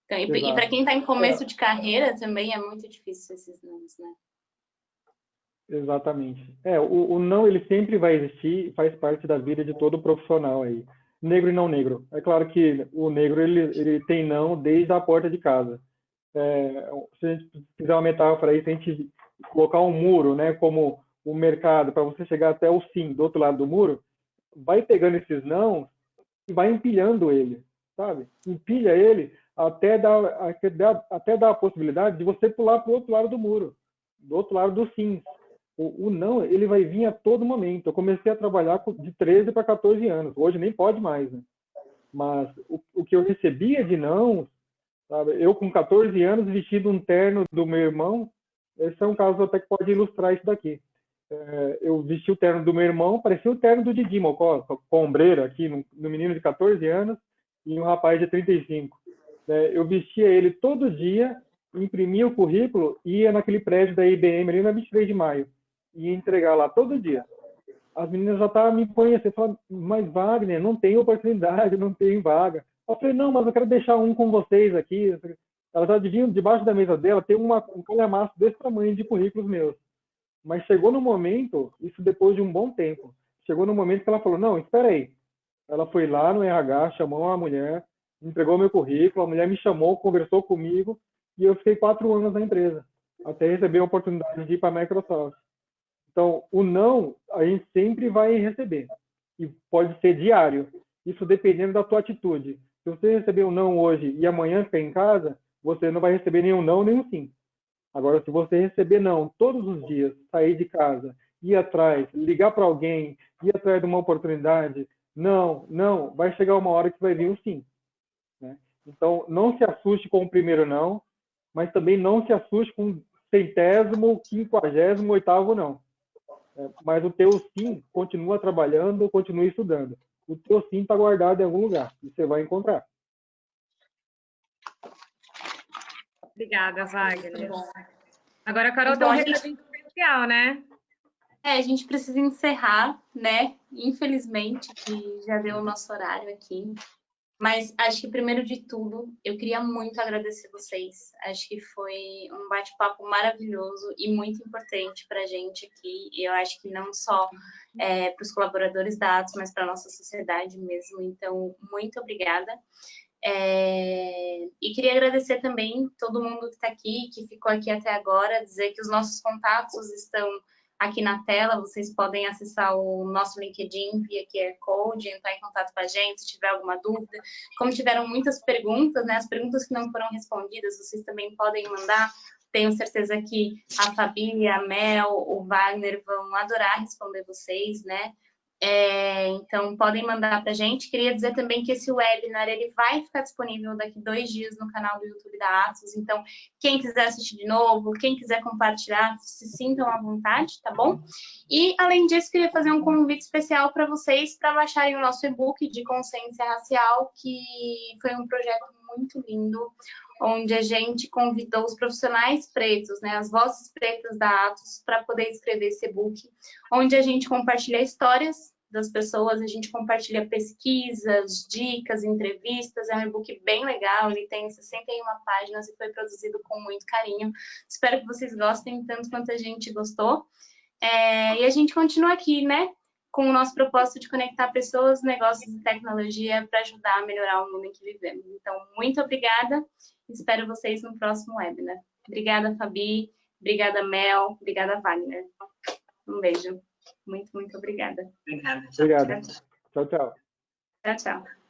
Então, e para quem está em começo de carreira também é muito difícil esses nãos, né? Exatamente. O não, ele sempre vai existir, faz parte da vida de todo profissional aí. Negro e não negro. É claro que o negro, ele tem não desde a porta de casa. Se a gente fizer uma metáfora aí, se a gente colocar um muro, né, como o mercado, para você chegar até o sim, do outro lado do muro, vai pegando esses não e vai empilhando ele, sabe? Empilha ele até dar a possibilidade de você pular para o outro lado do muro, do outro lado do sim. O não, ele vai vir a todo momento. Eu comecei a trabalhar de 13 para 14 anos. Hoje nem pode mais, né? Mas o que eu recebia de não, sabe? Eu com 14 anos vestido um terno do meu irmão, esse é um caso até que pode ilustrar isso daqui. Eu vesti o terno do meu irmão, parecia o terno do Didi Mocó, com ombreira aqui, no menino de 14 anos e um rapaz de 35. Eu vestia ele todo dia, imprimia o currículo e ia naquele prédio da IBM ali na 23 de maio. E entregar lá todo dia. As meninas já estavam me conhecendo, falavam, mas Wagner, não tem oportunidade, não tem vaga. Eu falei, não, mas eu quero deixar um com vocês aqui. Ela já devia, debaixo da mesa dela, tem um calhamaço desse tamanho de currículos meus. Mas chegou no momento, isso depois de um bom tempo, chegou no momento que ela falou, não, espera aí. Ela foi lá no RH, chamou a mulher, entregou meu currículo, a mulher me chamou, conversou comigo, e eu fiquei 4 anos na empresa, até receber a oportunidade de ir para a Microsoft. Então, o não, a gente sempre vai receber. E pode ser diário. Isso dependendo da tua atitude. Se você receber um não hoje e amanhã ficar em casa, você não vai receber nenhum não, nenhum sim. Agora, se você receber não todos os dias, sair de casa, ir atrás, ligar para alguém, ir atrás de uma oportunidade, não, vai chegar uma hora que vai vir um sim. Né? Então, não se assuste com o primeiro não, mas também não se assuste com o 100º, 58º não. Mas o teu sim continua trabalhando, continua estudando. O teu sim está guardado em algum lugar e você vai encontrar. Obrigada, Wagner. Agora a Carol tem um recadinho especial, né? A gente precisa encerrar, né? Infelizmente, que já deu o nosso horário aqui. Mas acho que, primeiro de tudo, eu queria muito agradecer vocês. Acho que foi um bate-papo maravilhoso e muito importante para a gente aqui. Eu acho que não só para os colaboradores da Atos, mas para a nossa sociedade mesmo. Então, muito obrigada. E queria agradecer também todo mundo que está aqui, que ficou aqui até agora, dizer que os nossos contatos estão aqui na tela, vocês podem acessar o nosso LinkedIn via QR Code, entrar em contato com a gente se tiver alguma dúvida. Como tiveram muitas perguntas, né, as perguntas que não foram respondidas, vocês também podem mandar. Tenho certeza que a Fabi, a Mel, o Wagner vão adorar responder vocês, né? Então, podem mandar para a gente. Queria dizer também que esse webinar ele vai ficar disponível daqui 2 dias no canal do YouTube da Atos. Então, quem quiser assistir de novo, quem quiser compartilhar, se sintam à vontade, tá bom? E, além disso, queria fazer um convite especial para vocês para baixarem o nosso e-book de consciência racial, que foi um projeto muito lindo, onde a gente convidou os profissionais pretos, né, as vozes pretas da Atos, para poder escrever esse e-book, onde a gente compartilha histórias das pessoas, a gente compartilha pesquisas, dicas, entrevistas, é um e-book bem legal, ele tem 61 páginas e foi produzido com muito carinho. Espero que vocês gostem tanto quanto a gente gostou. E a gente continua aqui, né, com o nosso propósito de conectar pessoas, negócios e tecnologia para ajudar a melhorar o mundo em que vivemos. Então, muito obrigada, espero vocês no próximo webinar. Obrigada, Fabi, obrigada, Mel, obrigada, Wagner. Um beijo. Muito, muito obrigada. Obrigada. Obrigado. Tchau, tchau. Tchau, tchau.